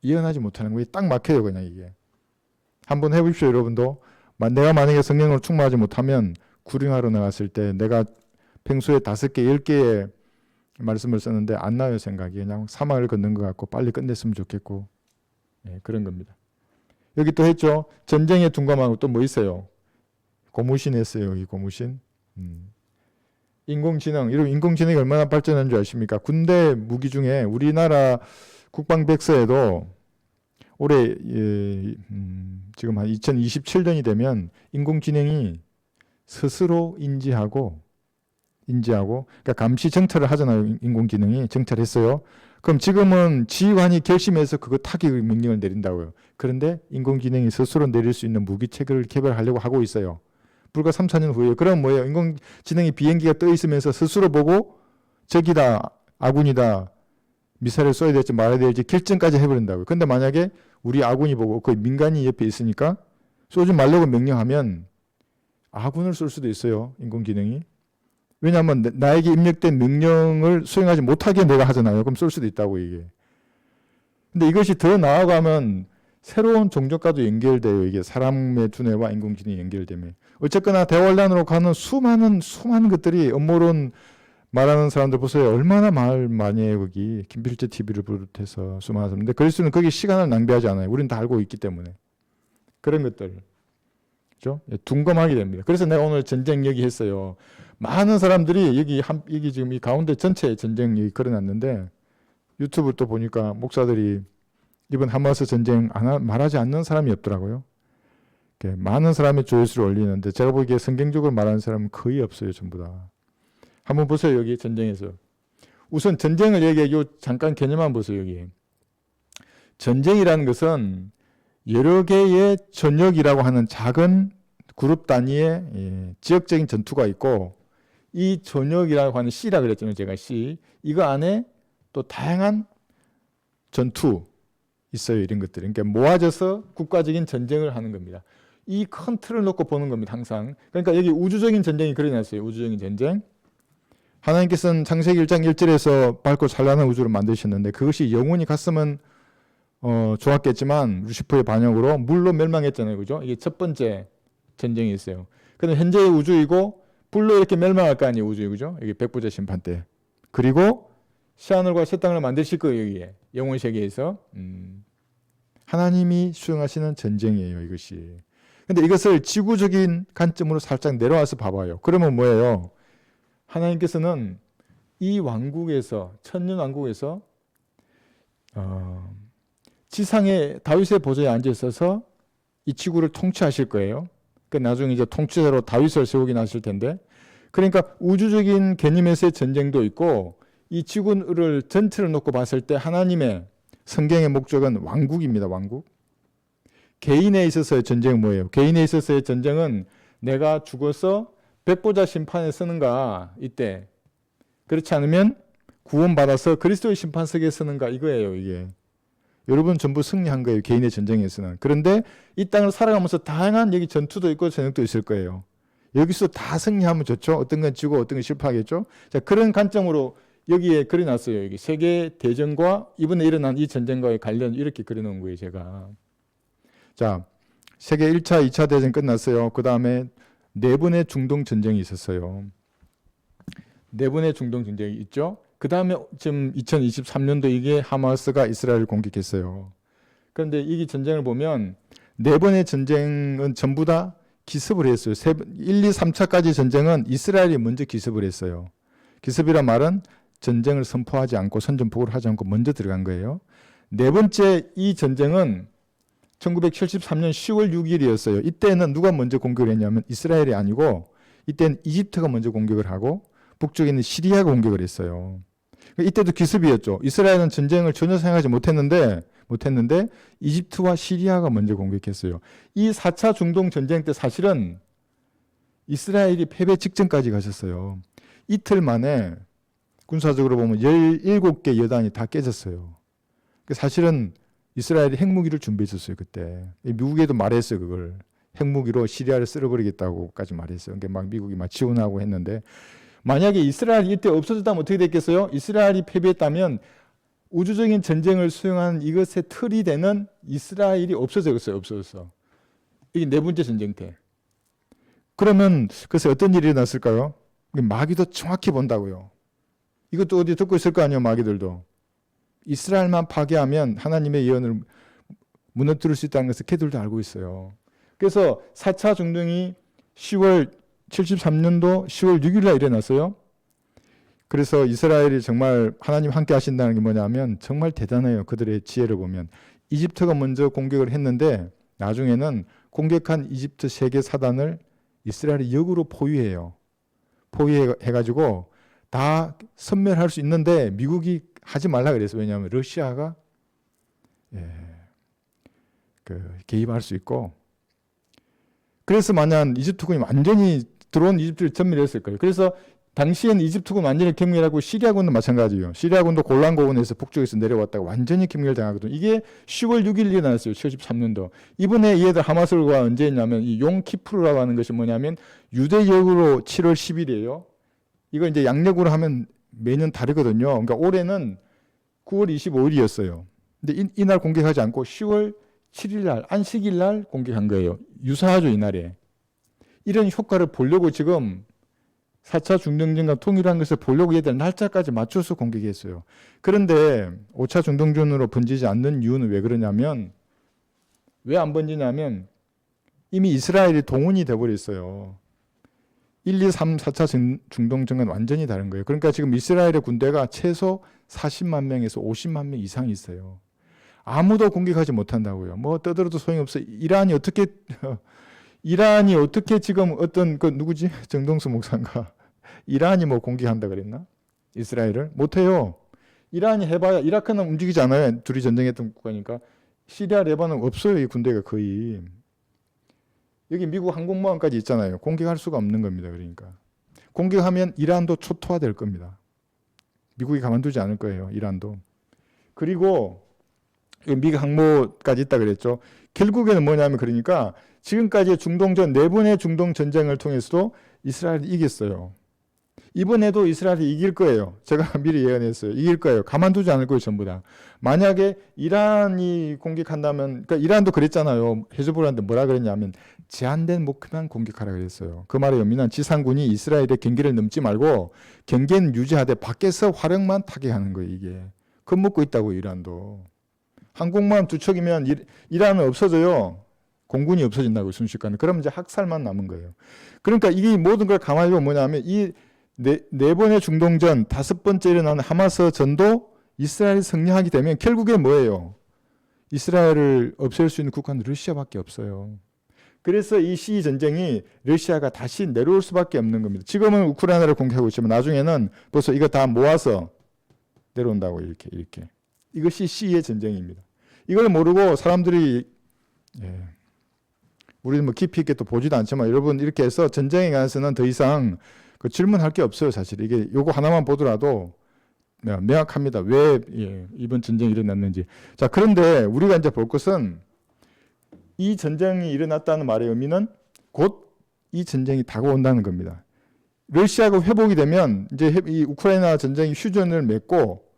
이해하지 못하는 거예요. 딱 막혀요. 그냥 이게. 한번 해보십시오. 여러분도. 내가 만약에 성령으로 충만하지 못하면 구령하러 나갔을 때 내가 평소에 5개, 10개의 말씀을 썼는데 안 나요. 생각이. 그냥 사막을 걷는 것 같고 빨리 끝냈으면 좋겠고. 네, 그런 겁니다. 여기 또 했죠. 전쟁에 둔감하고 또 뭐 있어요. 고무신 했어요. 여기 고무신. 인공지능. 이런 인공지능이 얼마나 발전한 줄 아십니까? 군대 무기 중에 우리나라 국방백서에도 올해 지금 한 2027년이 되면 인공지능이 스스로 인지하고 그러니까 감시 정찰을 하잖아요. 인공지능이 정찰했어요. 그럼 지금은 지휘관이 결심해서 그거 타기 명령을 내린다고요. 그런데 인공지능이 스스로 내릴 수 있는 무기 체계를 개발하려고 하고 있어요. 불과 3, 4년 후에. 그럼 뭐예요? 인공지능이 비행기가 떠 있으면서 스스로 보고 적이다, 아군이다, 미사일을 쏘야 될지 말아야 될지 결정까지 해버린다고요. 근데 만약에 우리 아군이 보고 그 민간이 옆에 있으니까 쏘지 말라고 명령하면 아군을 쏠 수도 있어요. 인공지능이. 왜냐하면 나에게 입력된 명령을 수행하지 못하게 내가 하잖아요. 그럼 쏠 수도 있다고 이게. 근데 이것이 더 나아가면 새로운 종족과도 연결돼요. 이게 사람의 두뇌와 인공지능이 연결되면. 어쨌거나 대환란으로 가는 수많은 것들이 음모론 말하는 사람들 보세요. 얼마나 말 많이 해요. 거기 김필재 TV를 비롯해서 수많은 사람들. 그럴 수는 거기 시간을 낭비하지 않아요. 우리는 다 알고 있기 때문에. 그런 것들. 그렇죠? 둔감하게 됩니다. 그래서 내가 오늘 전쟁 얘기했어요. 많은 사람들이 여기 지금 이 가운데 전체에 전쟁 얘기 걸어놨는데 유튜브 또 보니까 목사들이 이번 하마스 전쟁 말하지 않는 사람이 없더라고요. 많은 사람이 조회수를 올리는데 제가 보기에 성경적으로 말하는 사람은 거의 없어요. 전부 다. 한번 보세요. 여기 전쟁에서. 우선 전쟁을 얘기해요. 잠깐 개념 한번 보세요. 여기. 전쟁이라는 것은 여러 개의 전역이라고 하는 작은 그룹 단위의 지역적인 전투가 있고 이 전역이라고 하는 C라 그랬잖아요. 제가 C. 이거 안에 또 다양한 전투 있어요. 이런 것들이. 그러니까 모아져서 국가적인 전쟁을 하는 겁니다. 이 큰 틀을 놓고 보는 겁니다. 항상. 그러니까 여기 우주적인 전쟁이 그려놨어요. 우주적인 전쟁. 하나님께서는 창세기 1장 1절에서 밝고 찬란한 우주를 만드셨는데 그것이 영원히 갔으면 좋았겠지만 루시퍼의 반역으로 물로 멸망했잖아요. 그죠? 이게 첫 번째 전쟁이 있어요. 그런데 현재의 우주이고 불로 이렇게 멸망할 거 아니에요. 우주이. 그죠? 여기 백부자 심판 때. 그리고 새하늘과 새 땅을 만드실 거예요. 여기에. 영원 세계에서. 하나님이 수행하시는 전쟁이에요. 이것이. 근데 이것을 지구적인 관점으로 살짝 내려와서 봐봐요. 그러면 뭐예요? 하나님께서는 이 왕국에서 천년 왕국에서 지상에 다윗의 보좌에 앉아 있어서 이 지구를 통치하실 거예요. 그 나중에 이제 통치자로 다윗을 세우긴 하실 텐데, 그러니까 우주적인 개념에서의 전쟁도 있고 이 지구를 전체를 놓고 봤을 때 하나님의 성경의 목적은 왕국입니다. 왕국. 개인에 있어서의 전쟁은 뭐예요? 개인에 있어서의 전쟁은 내가 죽어서 백보자 심판에 서는가 이때, 그렇지 않으면 구원받아서 그리스도의 심판석에 서는가 이거예요. 이게 여러분 전부 승리한 거예요. 개인의 전쟁에서는. 그런데 이 땅을 살아가면서 다양한 여기 전투도 있고 전역도 있을 거예요. 여기서 다 승리하면 좋죠. 어떤 건 지고 어떤 건 실패하겠죠. 자, 그런 관점으로 여기에 그려놨어요. 여기 세계 대전과 이번에 일어난 이 전쟁과의 관련 이렇게 그려놓은 거예요. 제가. 자, 세계 1차, 2차 대전 끝났어요. 그 다음에 4번의 중동 전쟁이 있었어요. 4번의 중동 전쟁이 있죠. 그 다음에 지금 2023년도 이게 하마스가 이스라엘을 공격했어요. 그런데 이 전쟁을 보면 4번의 전쟁은 전부 다 기습을 했어요. 1, 2, 3차까지 전쟁은 이스라엘이 먼저 기습을 했어요. 기습이란 말은 전쟁을 선포하지 않고 선전포고를 하지 않고 먼저 들어간 거예요. 4번째 이 전쟁은 1973년 10월 6일이었어요. 이때는 누가 먼저 공격을 했냐면 이스라엘이 아니고 이때는 이집트가 먼저 공격을 하고 북쪽에 있는 시리아가 공격을 했어요. 이때도 기습이었죠. 이스라엘은 전쟁을 전혀 생각하지 못했는데 못했는데 이집트와 시리아가 먼저 공격했어요. 이 4차 중동 전쟁 때 사실은 이스라엘이 패배 직전까지 가셨어요. 이틀 만에 군사적으로 보면 17개 여단이 다 깨졌어요. 사실은 이스라엘이 핵무기를 준비했었어요. 그때 미국에도 말했어요. 그걸 핵무기로 시리아를 쓸어버리겠다고까지 말했어요. 그러니까 막 미국이 막 지원하고 했는데, 만약에 이스라엘이 이때 없어졌다면 어떻게 됐겠어요? 이스라엘이 패배했다면 우주적인 전쟁을 수행하는 이것의 틀이 되는 이스라엘이 없어졌어요. 이게 네 번째 전쟁 때. 그러면 그래서 어떤 일이 일어났을까요? 마귀도 정확히 본다고요. 이것도 어디 듣고 있을 거 아니에요. 마귀들도. 이스라엘만 파괴하면 하나님의 예언을 무너뜨릴 수 있다는 것을 걔들도 알고 있어요. 그래서 4차 중동이 10월 73년도 10월 6일 날 일어났어요. 그래서 이스라엘이 정말 하나님 함께 하신다는 게 뭐냐면 정말 대단해요. 그들의 지혜를 보면. 이집트가 먼저 공격을 했는데 나중에는 공격한 이집트 세계 사단을 이스라엘이 역으로 포위해요. 포위해가지고 다 섬멸할 수 있는데 미국이 하지 말라 그랬어요. 왜냐하면 러시아가 개입할 수 있고. 그래서 만약 이집트군이 완전히 들어온 이집트를 전멸했을 거예요. 그래서 당시엔 이집트군 완전히 경멸하고 시리아군도 마찬가지예요. 시리아군도 골란 고원에서 북쪽에서 내려왔다가 완전히 경멸당하거든요. 이게 10월 6일 일어났어요. 73년도. 이번에 얘들 하마스가 언제 했냐면 이 용키프르라고 하는 것이 뭐냐면 유대역으로 7월 10일이에요. 이거 이제 양력으로 하면 매년 다르거든요. 그러니까 올해는 9월 25일이었어요. 근데 이날 공격하지 않고 10월 7일 날, 안식일 날 공격한 거예요. 유사하죠, 이날에. 이런 효과를 보려고 지금 4차 중동전과 통일한 것을 보려고 얘들 날짜까지 맞춰서 공격했어요. 그런데 5차 중동전으로 번지지 않는 이유는 왜 그러냐면, 왜 안 번지냐면 이미 이스라엘이 동원이 돼버렸어요. 1, 2, 3, 4차 중동전과는 완전히 다른 거예요. 그러니까 지금 이스라엘의 군대가 최소 40만 명에서 50만 명 이상 있어요. 아무도 공격하지 못한다고요. 뭐 떠들어도 소용이 없어요. 이란이 어떻게 지금 어떤 누구지? 정동수 목사인가? 이란이 뭐 공격한다 그랬나? 이스라엘을? 못해요. 이란이 해봐야 이라크는 움직이지 않아요. 둘이 전쟁했던 국가니까. 시리아, 레바논 없어요. 이 군대가 거의. 여기 미국 항공모함까지 있잖아요. 공격할 수가 없는 겁니다. 그러니까. 공격하면 이란도 초토화될 겁니다. 미국이 가만두지 않을 거예요. 이란도. 그리고 미국 항모까지 있다 그랬죠. 결국에는 뭐냐면 그러니까 지금까지의 중동전 4번의 중동 전쟁을 통해서도 이스라엘이 이겼어요. 이번에도 이스라엘이 이길 거예요. 제가 미리 예언했어요. 이길 거예요. 가만두지 않을 거예요. 전부 다. 만약에 이란이 공격한다면, 그러니까 이란도 그랬잖아요. 헤즈볼라한테 뭐라 그랬냐면 제한된 목표만 공격하라 그랬어요. 그 말의 의미는 지상군이 이스라엘의 경계를 넘지 말고 경계는 유지하되 밖에서 화력만 타격하는 거예요. 이게. 겁먹고 있다고 이란도. 항공모함 2척이면 이란은 없어져요. 공군이 없어진다고 순식간에. 그럼 이제 학살만 남은 거예요. 그러니까 이게 모든 걸 감안해 보면 뭐냐면 이 네 번의 중동전, 5번째 일어나는 하마스 전도 이스라엘이 승리하게 되면 결국에 뭐예요? 이스라엘을 없앨 수 있는 국가는 러시아밖에 없어요. 그래서 이 시위 전쟁이 러시아가 다시 내려올 수밖에 없는 겁니다. 지금은 우크라이나를 공격하고 있지만 나중에는 벌써 이거 다 모아서 내려온다고 이렇게. 이것이 시위의 전쟁입니다. 이걸 모르고 사람들이 우리는 뭐 깊이 있게 또 보지도 않지만 여러분 이렇게 해서 전쟁에 관해서는 더 이상 그 질문할 게 없어요. 사실 이게 요거 하나만 보더라도 명확합니다. 왜 이번 전쟁이 일어났는지. 자, 그런데 우리가 이제 볼 것은 이 전쟁이 일어났다는 말의 의미는 곧 이 전쟁이 다가온다는 겁니다. 러시아가 회복이 되면 이제 이 우크라이나 전쟁이 휴전을 맺고,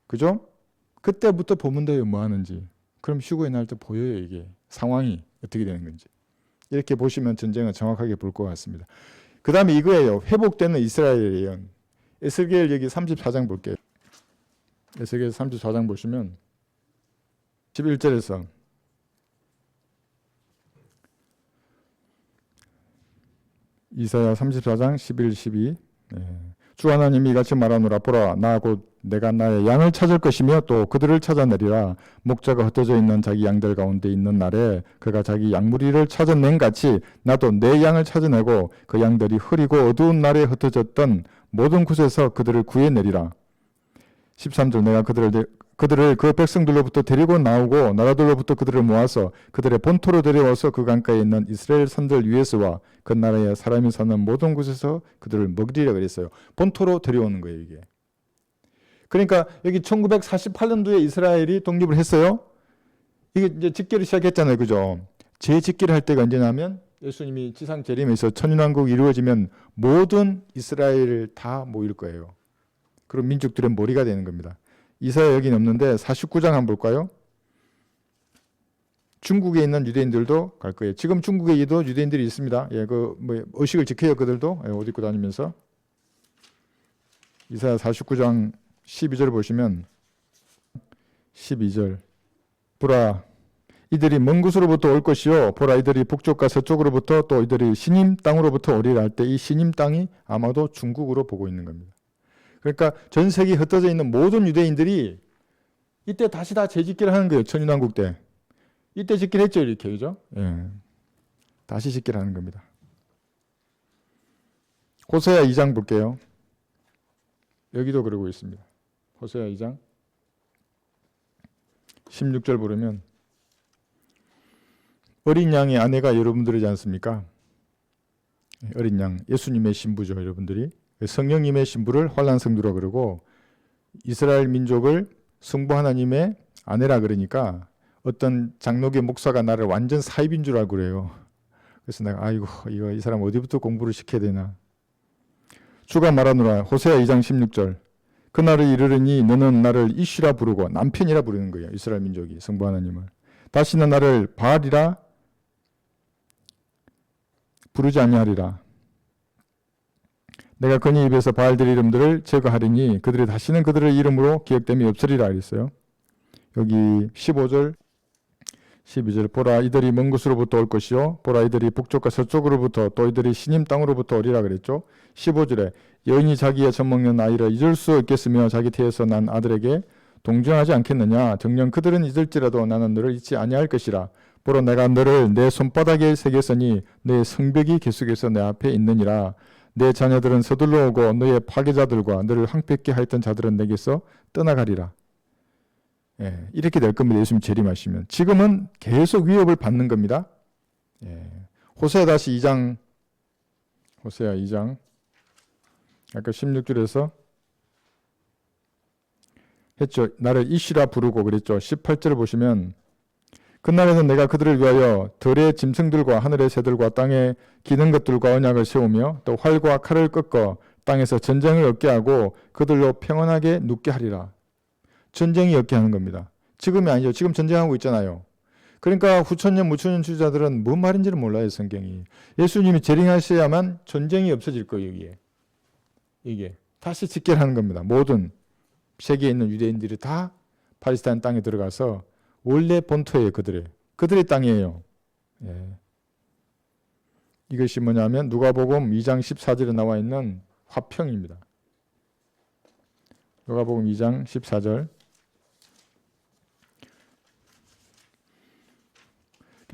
그죠? 그때부터 보면 돼요. 뭐 하는지. 그럼 휴거의 날 때 보여요. 이게 상황이 어떻게 되는 건지. 이렇게 보시면 전쟁을 정확하게 볼 것 같습니다. 그 다음에 이거예요. 회복되는 이스라엘의 예언. 에스겔 여기 34장 볼게요. 에스겔 34장 보시면 11절에서 이사야 34장 11, 12 주 하나님이 이같이 말하노라. 보라, 나 곧 내가 나의 양을 찾을 것이며 또 그들을 찾아내리라. 목자가 흩어져 있는 자기 양들 가운데 있는 날에 그가 자기 양무리를 찾아낸 같이 나도 내 양을 찾아내고 그 양들이 흐리고 어두운 날에 흩어졌던 모든 곳에서 그들을 구해내리라. 13절 내가 그들을 그들을 그 백성들로부터 데리고 나오고 나라들로부터 그들을 모아서 그들의 본토로 데려와서 그 강가에 있는 이스라엘 산들 위에서와 그 나라에 사람이 사는 모든 곳에서 그들을 먹이리라 그랬어요. 본토로 데려오는 거예요, 이게. 그러니까 여기 1948년도에 이스라엘이 독립을 했어요. 이게 이제 집계를 시작했잖아요, 그죠? 재집계를 할 때가 언제냐면 예수님이 지상 재림에서 천년왕국이 이루어지면 모든 이스라엘을 다 모일 거예요. 그럼 민족들의 머리가 되는 겁니다. 이사야 여기는 없는데 49장 한번 볼까요? 중국에 있는 유대인들도 갈 거예요. 지금 중국에도 유대인들이 있습니다. 예, 뭐 의식을 지켜요, 그들도. 예, 옷 입고 다니면서. 이사야 49장 12절 보시면 12절. 보라, 이들이 먼 곳으로부터 올 것이요. 보라, 이들이 북쪽과 서쪽으로부터 또 이들이 시님 땅으로부터 오리라 할 때 이 시님 땅이 아마도 중국으로 보고 있는 겁니다. 그러니까 전 세계에 흩어져 있는 모든 유대인들이 이때 다시 다 재짓기를 하는 거예요. 천년왕국 때. 이때 짓기를 했죠, 이렇게. 그죠? 예. 다시 짓기를 하는 겁니다. 호세아 2장 볼게요. 여기도 그러고 있습니다. 호세아 2장 16절 보려면 어린 양의 아내가 여러분들이지 않습니까? 어린 양, 예수님의 신부죠, 여러분들이. 성령님의 신부를 환란성부라 그러고 이스라엘 민족을 성부 하나님의 아내라 그러니까 어떤 장로교 목사가 나를 완전 사입인 줄 알고 그래요. 그래서 내가 아이고 이 사람 어디부터 공부를 시켜야 되나. 주가 말하노라. 호세아 2장 16절. 그날을 이르르니 너는 나를 이시라 부르고 남편이라 부르는 거예요. 이스라엘 민족이 성부 하나님을. 다시는 나를 바알이라 부르지 아니하리라. 내가 그니 입에서 바알들 이름들을 제거하리니 그들이 다시는 그들의 이름으로 기억됨이 없으리라 그랬어요. 여기 15절 12절. 보라, 이들이 먼 곳으로부터 올 것이요. 보라, 이들이 북쪽과 서쪽으로부터 또 이들이 시님 땅으로부터 오리라 그랬죠. 15절에 여인이 자기의 젖먹는 아이를 잊을 수 없겠으며 자기 태에서 난 아들에게 동정하지 않겠느냐. 정녕 그들은 잊을지라도 나는 너를 잊지 아니할 것이라. 보라, 내가 너를 내 손바닥에 새겼으니 내 성벽이 계속해서 내 앞에 있느니라. 내 자녀들은 서둘러 오고 너의 파괴자들과 너를 황폐케 하였던 자들은 내게서 떠나가리라. 예, 이렇게 될 겁니다. 예수님 재림하시면. 지금은 계속 위협을 받는 겁니다. 예, 호세아 다시 2장, 호세아 2장 아까 16절에서 했죠. 나를 이시라 부르고 그랬죠. 18절을 보시면 그날에는 내가 그들을 위하여 들의 짐승들과 하늘의 새들과 땅에 기는 것들과 언약을 세우며 또 활과 칼을 꺾어 땅에서 전쟁을 얻게 하고 그들로 평안하게 눕게 하리라. 전쟁이 없게 하는 겁니다. 지금이 아니죠. 지금 전쟁하고 있잖아요. 그러니까 후천년 무천년 주자들은 뭔 말인지를 몰라요. 성경이. 예수님이 재림하셔야만 전쟁이 없어질 거예요. 이게 다시 집결하는 겁니다. 모든 세계에 있는 유대인들이 다 팔레스타인 땅에 들어가서 원래 본토예요. 그들의 땅이에요. 예. 이것이 뭐냐면 누가복음 2장 14절에 나와 있는 화평입니다. 누가복음 2장 14절.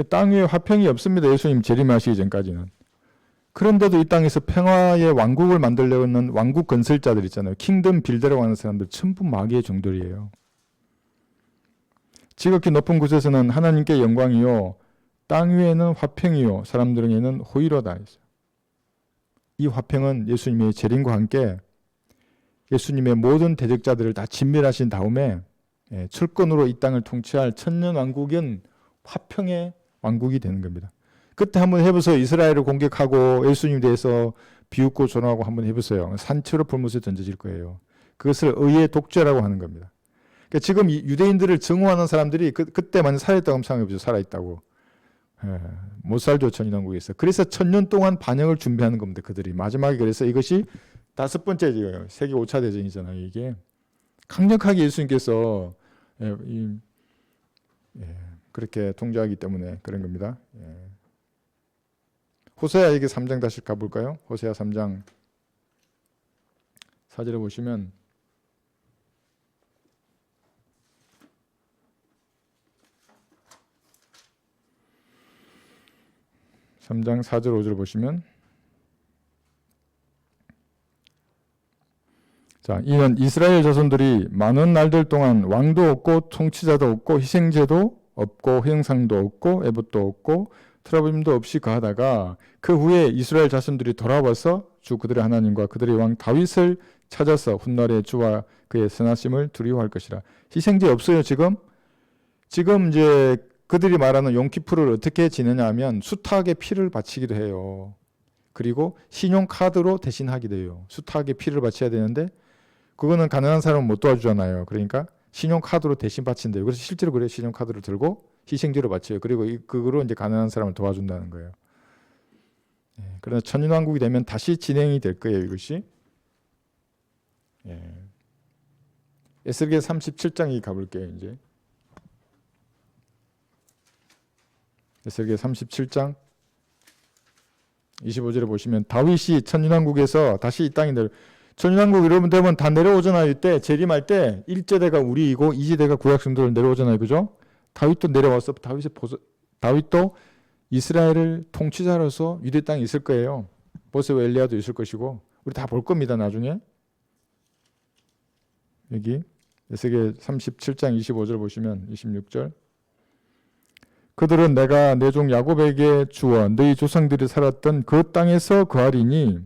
땅 위에 화평이 없습니다. 예수님 재림하시기 전까지는. 그런데도 이 땅에서 평화의 왕국을 만들려고 하는 왕국 건설자들 있잖아요. 킹덤 빌더라고 하는 사람들 전부 마귀의 종들이에요. 지극히 높은 곳에서는 하나님께 영광이요 땅 위에는 화평이요 사람들에게는 호의로다 했어요. 이 화평은 예수님의 재림과 함께 예수님의 모든 대적자들을 다 진멸하신 다음에 철권으로 이 땅을 통치할 천년 왕국은 화평의 왕국이 되는 겁니다. 그때 한번 해보세요. 이스라엘을 공격하고 예수님에 대해서 비웃고 존하고 한번 해보세요. 산채로 불못에 던져질 거예요. 그것을 의의 독재라고 하는 겁니다. 그러니까 지금 유대인들을 증오하는 사람들이 그때 만약 살아있다고 하면 상관없죠. 살아있다고. 못 살죠. 천년왕국에서. 그래서 천년 동안 반역을 준비하는 겁니다. 그들이. 마지막에 그래서 이것이 5번째예요. 세계 5차 대전이잖아요. 이게. 강력하게 예수님께서 그렇게 통제하기 때문에 그런 겁니다. 호세아에게 3장 다시 가볼까요? 호세아 3장 4절에 보시면 (3장 4절 5절) 보시면 자, 이는 이스라엘 자손들이 많은 날들 동안 왕도 없고 통치자도 없고 희생제도 없고 형상도 없고 에봇도 없고 트러블도 없이 거하다가 그 후에 이스라엘 자손들이 돌아와서 주 그들의 하나님과 그들의 왕 다윗을 찾아서 훗날에 주와 그의 선하심을 두려워할 것이라. 희생제 없어요 지금? 지금 이제 그들이 말하는 용키푸를 어떻게 지내냐 하면 수탉의 피를 바치기도 해요. 그리고 신용카드로 대신하기도 해요. 수탉의 피를 바쳐야 되는데 그거는 가난한 사람은 못 도와주잖아요. 그러니까 신용카드로 대신 바친대요. 그래서 실제로 그래요. 신용카드를 들고 희생제로 바쳐요. 그리고 그거로 이제 가난한 사람을 도와준다는 거예요. 그러나 천년왕국이 되면 다시 진행이 될 거예요. 이것이. 에스겔 37장에 가볼게요. 이제 에스겔 37장 25절에 보시면 다윗이 천년왕국에서 다시 이 땅에 천년왕국 여러분 되면 다 내려오잖아요. 이때 재림할 때 1제대가 우리이고 2제대가 구약성도를 내려오잖아요. 그죠? 다윗도 내려와서 다윗도 이스라엘을 통치자로서 유대 땅에 있을 거예요. 보세요. 엘리야도 있을 것이고 우리 다 볼 겁니다. 나중에. 여기 에스겔 37장 25절 보시면 26절 그들은 내가 내 종 야곱에게 주어 너희 조상들이 살았던 그 땅에서 거하리니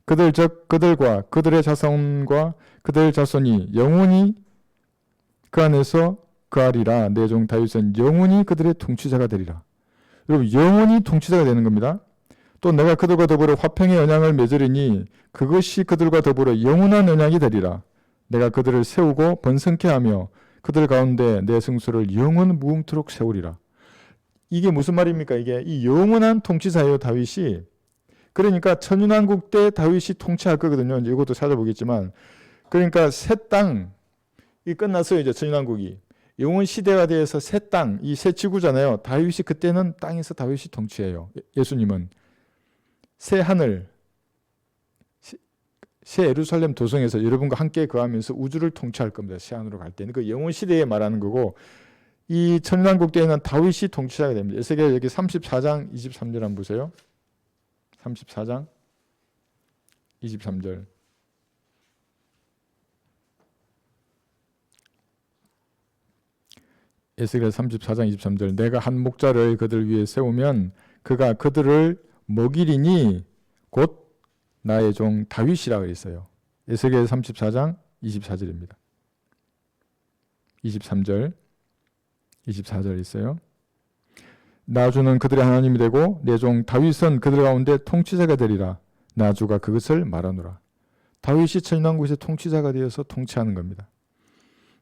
그들 즉 그들과 그들의 자손과 그들 자손이 영원히 그 안에서 거하리라. 내 종 다윗은 영원히 그들의 통치자가 되리라. 여러분 영원히 통치자가 되는 겁니다. 또 내가 그들과 더불어 화평의 언약을 맺으리니 그것이 그들과 더불어 영원한 언약이 되리라. 내가 그들을 세우고 번성케 하며 그들 가운데 내 성소를 영원 무궁토록 세우리라. 이게 무슨 말입니까? 이게 이 영원한 통치자예요. 다윗이. 그러니까 천년왕국 때 다윗이 통치할 거거든요. 이제 이것도 찾아보겠지만 그러니까 새 땅이 끝났어요. 이제 천년왕국이. 영원 시대가 되어서 새 땅, 이 새 지구잖아요. 다윗이 그때는 땅에서 다윗이 통치해요. 예수님은 새 하늘, 새 예루살렘 도성에서 여러분과 함께 거하면서 우주를 통치할 겁니다. 새 하늘로 갈 때는 그 영원 시대에 말하는 거고 이 천년왕국 때에는 다윗이 통치자가 됩니다. 에스겔 여기 34장 23절 한번 보세요. 34장 23절 에스겔 34장 23절 내가 한 목자를 그들 위에 세우면 그가 그들을 먹이리니 곧 나의 종 다윗이라 그랬어요. 에스겔 34장 24절입니다. 23절 24절 있어요. 나 주는 그들의 하나님이 되고 내 종 다윗은 그들 가운데 통치자가 되리라. 나 주가 그것을 말하노라. 다윗이 천년왕국에서 통치자가 되어서 통치하는 겁니다.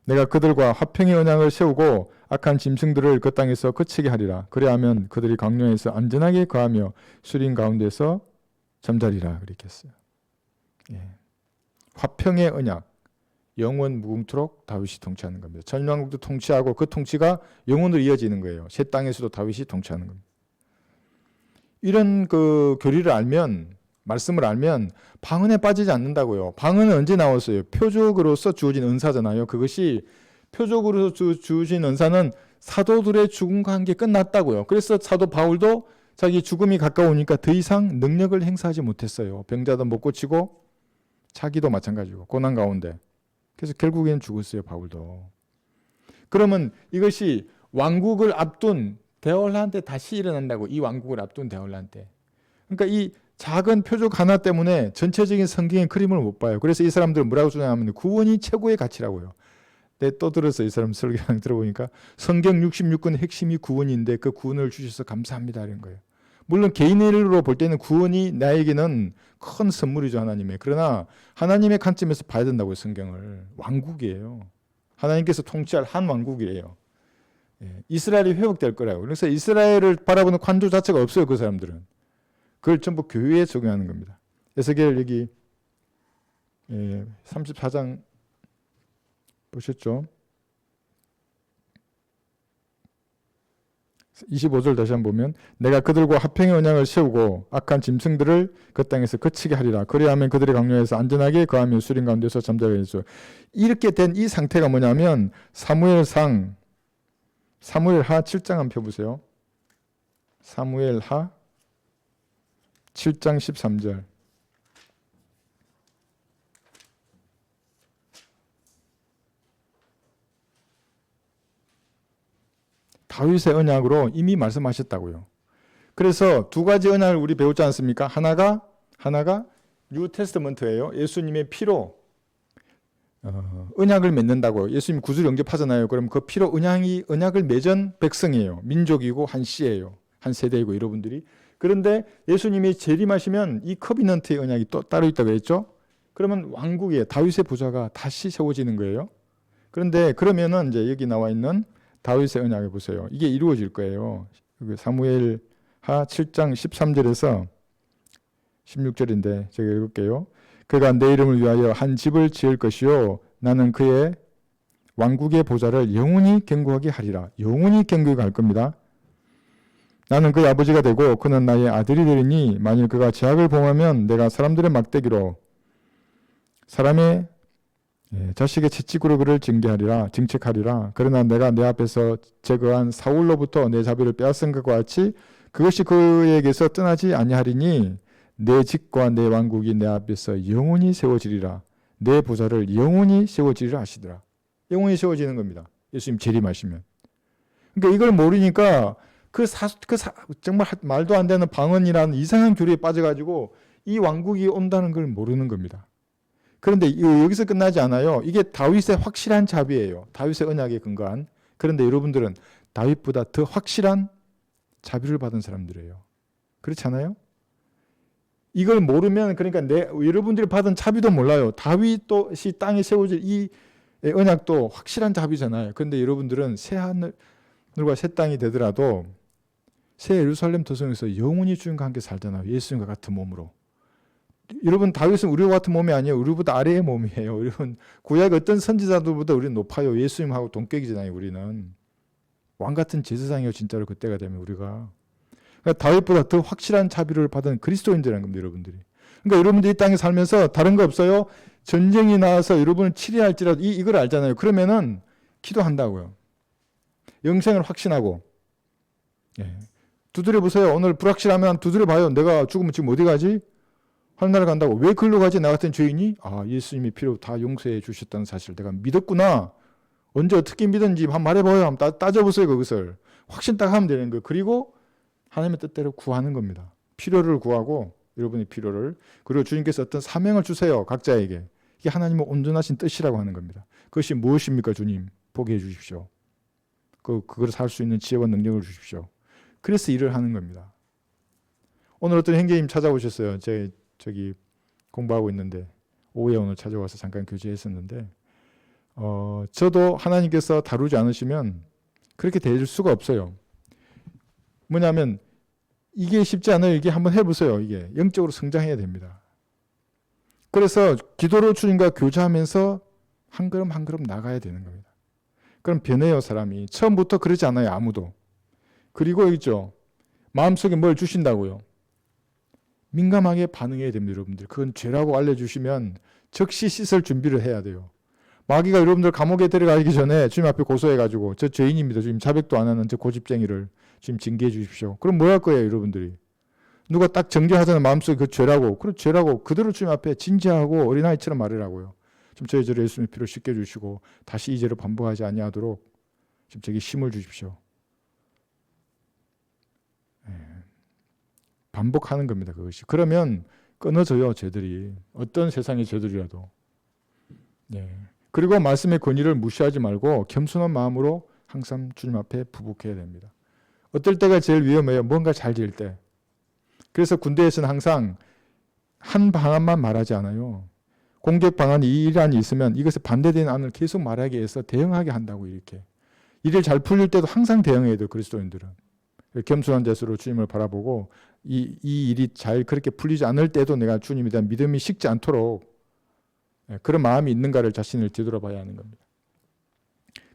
내가 그들과 화평의 언약을 세우고 악한 짐승들을 그 땅에서 그치게 하리라. 그리하면 그들이 강령에서 안전하게 거하며 수린 가운데서 잠자리라. 그렇게 했어요. 화평의 언약, 영원 무궁토록 다윗이 통치하는 겁니다. 천년왕국도 통치하고 그 통치가 영원으로 이어지는 거예요. 새 땅에서도 다윗이 통치하는 겁니다. 이런 그 교리를 알면, 말씀을 알면 방언에 빠지지 않는다고요. 방언은 언제 나왔어요? 표적으로서 주어진 은사잖아요. 그것이 표적으로 주어진 은사는 사도들의 죽음과 함께 끝났다고요. 그래서 사도 바울도 자기 죽음이 가까우니까 더 이상 능력을 행사하지 못했어요. 병자도 못 고치고 자기도 마찬가지고 고난 가운데. 그래서 결국에는 죽었어요. 바울도. 그러면 이것이 왕국을 앞둔 데올란 때 다시 일어난다고. 이 왕국을 앞둔 데올란 때. 그러니까 이 작은 표적 하나 때문에 전체적인 성경의 그림을 못 봐요. 그래서 이 사람들은 뭐라고 주장하면 구원이 최고의 가치라고요. 또 들어서 이 사람 설교랑 들어보니까 성경 66권의 핵심이 구원인데 그 구원을 주셔서 감사합니다 이런 거예요. 물론 개인으로 볼 때는 구원이 나에게는 큰 선물이죠. 하나님의. 그러나 하나님의 관점에서 봐야 된다고요. 성경을. 왕국이에요. 하나님께서 통치할 한 왕국이에요. 이스라엘이 회복될 거라고. 그래서 이스라엘을 바라보는 관조 자체가 없어요. 그 사람들은. 그걸 전부 교회에 적용하는 겁니다. 에스겔 여기 34장 보셨죠? 25절 다시 한번 보면 내가 그들과 화평의 언약을 세우고 악한 짐승들을 그 땅에서 그치게 하리라. 그리하면 그들의 강요에서 안전하게 거하며 수린 가운데서 잠자게 되죠. 이렇게 된 이 상태가 뭐냐면 사무엘하 7장 한번 펴보세요. 사무엘하 7장 13절 다윗의 언약으로 이미 말씀하셨다고요. 그래서 두 가지 언약을 우리 배웠지 않습니까? 하나가 뉴 테스트먼트예요. 예수님의 피로 언약을 맺는다고요. 예수님 구주를 영접하잖아요. 그럼 그 피로 언약을 맺은 백성이에요. 민족이고 한 씨예요. 한 세대이고 여러분들이. 그런데 예수님이 재림하시면 이 커비넌트의 언약이 또 따로 있다고 했죠. 그러면 왕국의 다윗의 부자가 다시 세워지는 거예요. 그런데 그러면은 이제 여기 나와 있는 다윗의 언약을 보세요. 이게 이루어질 거예요. 사무엘하 7장 13절에서 16절인데 제가 읽을게요. 그가 내 이름을 위하여 한 집을 지을 것이요 나는 그의 왕국의 보좌를 영원히 견고하게 하리라. 영원히 견고하게 할 겁니다. 나는 그의 아버지가 되고 그는 나의 아들이 되리니 만일 그가 죄악을 범하면 내가 사람들의 막대기로 사람의 자식의 채찍으로 그를 징책하리라. 그러나 내가 내 앞에서 제거한 사울로부터 내 자비를 빼앗은 것과 같이 그것이 그에게서 떠나지 아니하리니 내 집과 내 왕국이 내 앞에서 영원히 세워지리라. 내 보좌를 영원히 세워지리라 하시더라. 영원히 세워지는 겁니다. 예수님 재림하시면. 그러니까 이걸 모르니까 정말 말도 안 되는 방언이라는 이상한 교리에 빠져가지고 이 왕국이 온다는 걸 모르는 겁니다. 그런데 여기서 끝나지 않아요. 이게 다윗의 확실한 자비예요. 다윗의 언약에 근거한. 그런데 여러분들은 다윗보다 더 확실한 자비를 받은 사람들이에요. 그렇지 않아요? 이걸 모르면 그러니까 여러분들이 받은 자비도 몰라요. 다윗이 땅에 세워질 이 언약도 확실한 자비잖아요. 그런데 여러분들은 새 하늘과 새 땅이 되더라도 새 예루살렘 도성에서 영원히 주님과 함께 살잖아요. 예수님과 같은 몸으로. 여러분 다윗은 우리와 같은 몸이 아니에요. 우리보다 아래의 몸이에요. 여러분 구약 어떤 선지자들보다 우리는 높아요. 예수님하고 동격이잖아요. 우리는 왕 같은 제사장이에요. 진짜로 그때가 되면 우리가. 그러니까 다윗보다 더 확실한 자비를 받은 그리스도인들이라는 겁니다. 여러분들이. 그러니까 여러분들이 이 땅에 살면서 다른 거 없어요. 전쟁이 나와서 여러분을 치료할지라도 이걸 알잖아요. 그러면은 기도한다고요. 영생을 확신하고. 예. 두드려 보세요. 오늘 불확실하면 두드려 봐요. 내가 죽으면 지금 어디 가지? 하늘나라 간다고. 왜 글로 가지? 나 같은 죄인이? 예수님이 피로 다 용서해 주셨다는 사실을 내가 믿었구나. 언제 어떻게 믿었는지 한번 말해봐요. 한번 따져보세요. 그것을. 확신 딱 하면 되는 거예요. 그리고 하나님의 뜻대로 구하는 겁니다. 필요를 구하고 여러분의 필요를. 그리고 주님께서 어떤 사명을 주세요. 각자에게. 이게 하나님의 온전하신 뜻이라고 하는 겁니다. 그것이 무엇입니까? 주님 보게 해 주십시오. 그걸 살 수 있는 지혜와 능력을 주십시오. 그래서 일을 하는 겁니다. 오늘 어떤 형제님 찾아오셨어요. 저기 공부하고 있는데 오후에 오늘 찾아와서 잠깐 교제했었는데 저도 하나님께서 다루지 않으시면 그렇게 될 수가 없어요. 뭐냐면 이게 쉽지 않아요. 이게 한번 해보세요. 이게 영적으로 성장해야 됩니다. 그래서 기도로 주님과 교제하면서 한 걸음 한 걸음 나가야 되는 겁니다. 그럼 변해요. 사람이. 처음부터 그러지 않아요. 아무도. 그리고 있죠. 마음속에 뭘 주신다고요. 민감하게 반응해야 됩니다. 여러분들. 그건 죄라고 알려주시면 즉시 씻을 준비를 해야 돼요. 마귀가 여러분들 감옥에 데려가기 전에 주님 앞에 고소해가지고 저 죄인입니다. 주님 자백도 안 하는 저 고집쟁이를 주님 징계해 주십시오. 그럼 뭐 할 거예요, 여러분들이? 누가 딱 정죄하잖아요. 마음속에 그 죄라고. 그 죄라고 그대로 주님 앞에 진지하고 어린아이처럼 말하라고요. 지금 저희 죄를 예수님의 피로 씻겨주시고 다시 이 죄를 반복하지 아니하도록 지금 저에게 힘을 주십시오. 반복하는 겁니다. 그것이. 그러면 끊어져요. 죄들이. 어떤 세상의 죄들이라도. 그리고 말씀의 권위를 무시하지 말고 겸손한 마음으로 항상 주님 앞에 부복해야 됩니다. 어떨 때가 제일 위험해요? 뭔가 잘 될 때. 그래서 군대에서는 항상 한 방안만 말하지 않아요. 공격 방안이 이 일안이 있으면 이것에 반대되는 안을 계속 말하기 위해서 대응하게 한다고 이렇게. 일을 잘 풀릴 때도 항상 대응해야 돼요. 그리스도인들은. 겸손한 자세로 주님을 바라보고 이 일이 잘 그렇게 풀리지 않을 때도 내가 주님에 대한 믿음이 식지 않도록 그런 마음이 있는가를 자신을 뒤돌아봐야 하는 겁니다.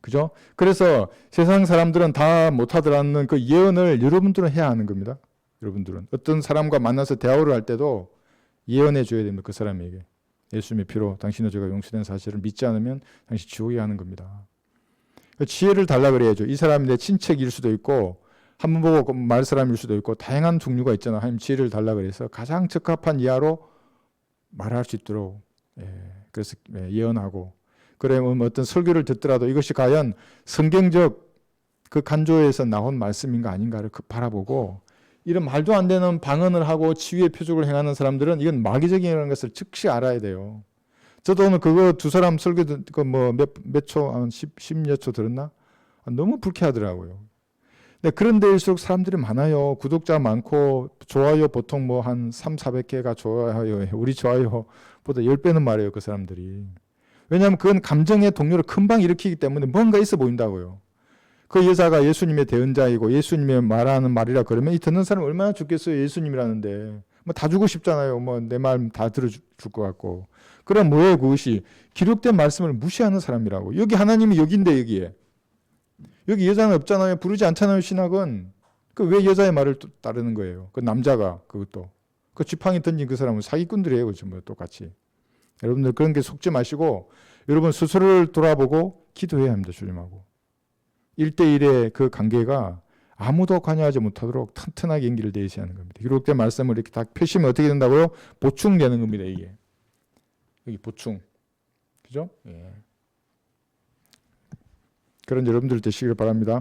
그죠? 그래서 세상 사람들은 다 못하더라는 그 예언을 여러분들은 해야 하는 겁니다. 여러분들은 어떤 사람과 만나서 대화를 할 때도 예언해 줘야 됩니다. 그 사람에게. 예수님의 피로 당신의 죄가 용서된 사실을 믿지 않으면 당신 지옥에 가는 겁니다. 지혜를 달라 그래야죠. 이 사람이 내 친척일 수도 있고 한 번 보고 말 사람일 수도 있고 다양한 종류가 있잖아요. 하나님 지혜를 달라 그래서 가장 적합한 이하로 말할 수 있도록 그래서 예언하고 그러면 어떤 설교를 듣더라도 이것이 과연 성경적 그 간조에서 나온 말씀인가 아닌가를 바라보고 이런 말도 안 되는 방언을 하고 치유의 표적을 행하는 사람들은 이건 마귀적이라는 것을 즉시 알아야 돼요. 저도 오늘 그거 두 사람 설교 몇 초, 한 10여 초 들었나? 너무 불쾌하더라고요. 네, 그런 데일수록 사람들이 많아요. 구독자 많고 좋아요 보통 뭐 한 300~400개가 좋아요. 우리 좋아요보다 10배는 말해요. 그 사람들이. 왜냐하면 그건 감정의 동요를 금방 일으키기 때문에 뭔가 있어 보인다고요. 그 여자가 예수님의 대언자이고 예수님의 말하는 말이라 그러면 이 듣는 사람 얼마나 좋겠어요. 예수님이라는데. 뭐 다 주고 싶잖아요. 뭐 내 말 다 들어줄 것 같고. 그럼 뭐예요 그것이? 기록된 말씀을 무시하는 사람이라고. 여기 하나님이 여기인데 여기에. 여기 여자는 없잖아요. 부르지 않잖아요. 신학은. 그 왜 여자의 말을 따르는 거예요? 그 남자가 그것도. 그 지팡이 던진 그 사람은 사기꾼들이에요. 그죠? 뭐 똑같이. 여러분들 그런 게 속지 마시고 여러분 스스로를 돌아보고 기도해야 합니다. 주님하고. 1대1의 그 관계가 아무도 관여하지 못하도록 튼튼하게 연결되어야 하는 겁니다. 기록된 말씀을 이렇게 다 펴시면 어떻게 된다고요? 보충되는 겁니다. 이게. 여기 보충. 그죠? 예. 그런 여러분들 되시길 바랍니다.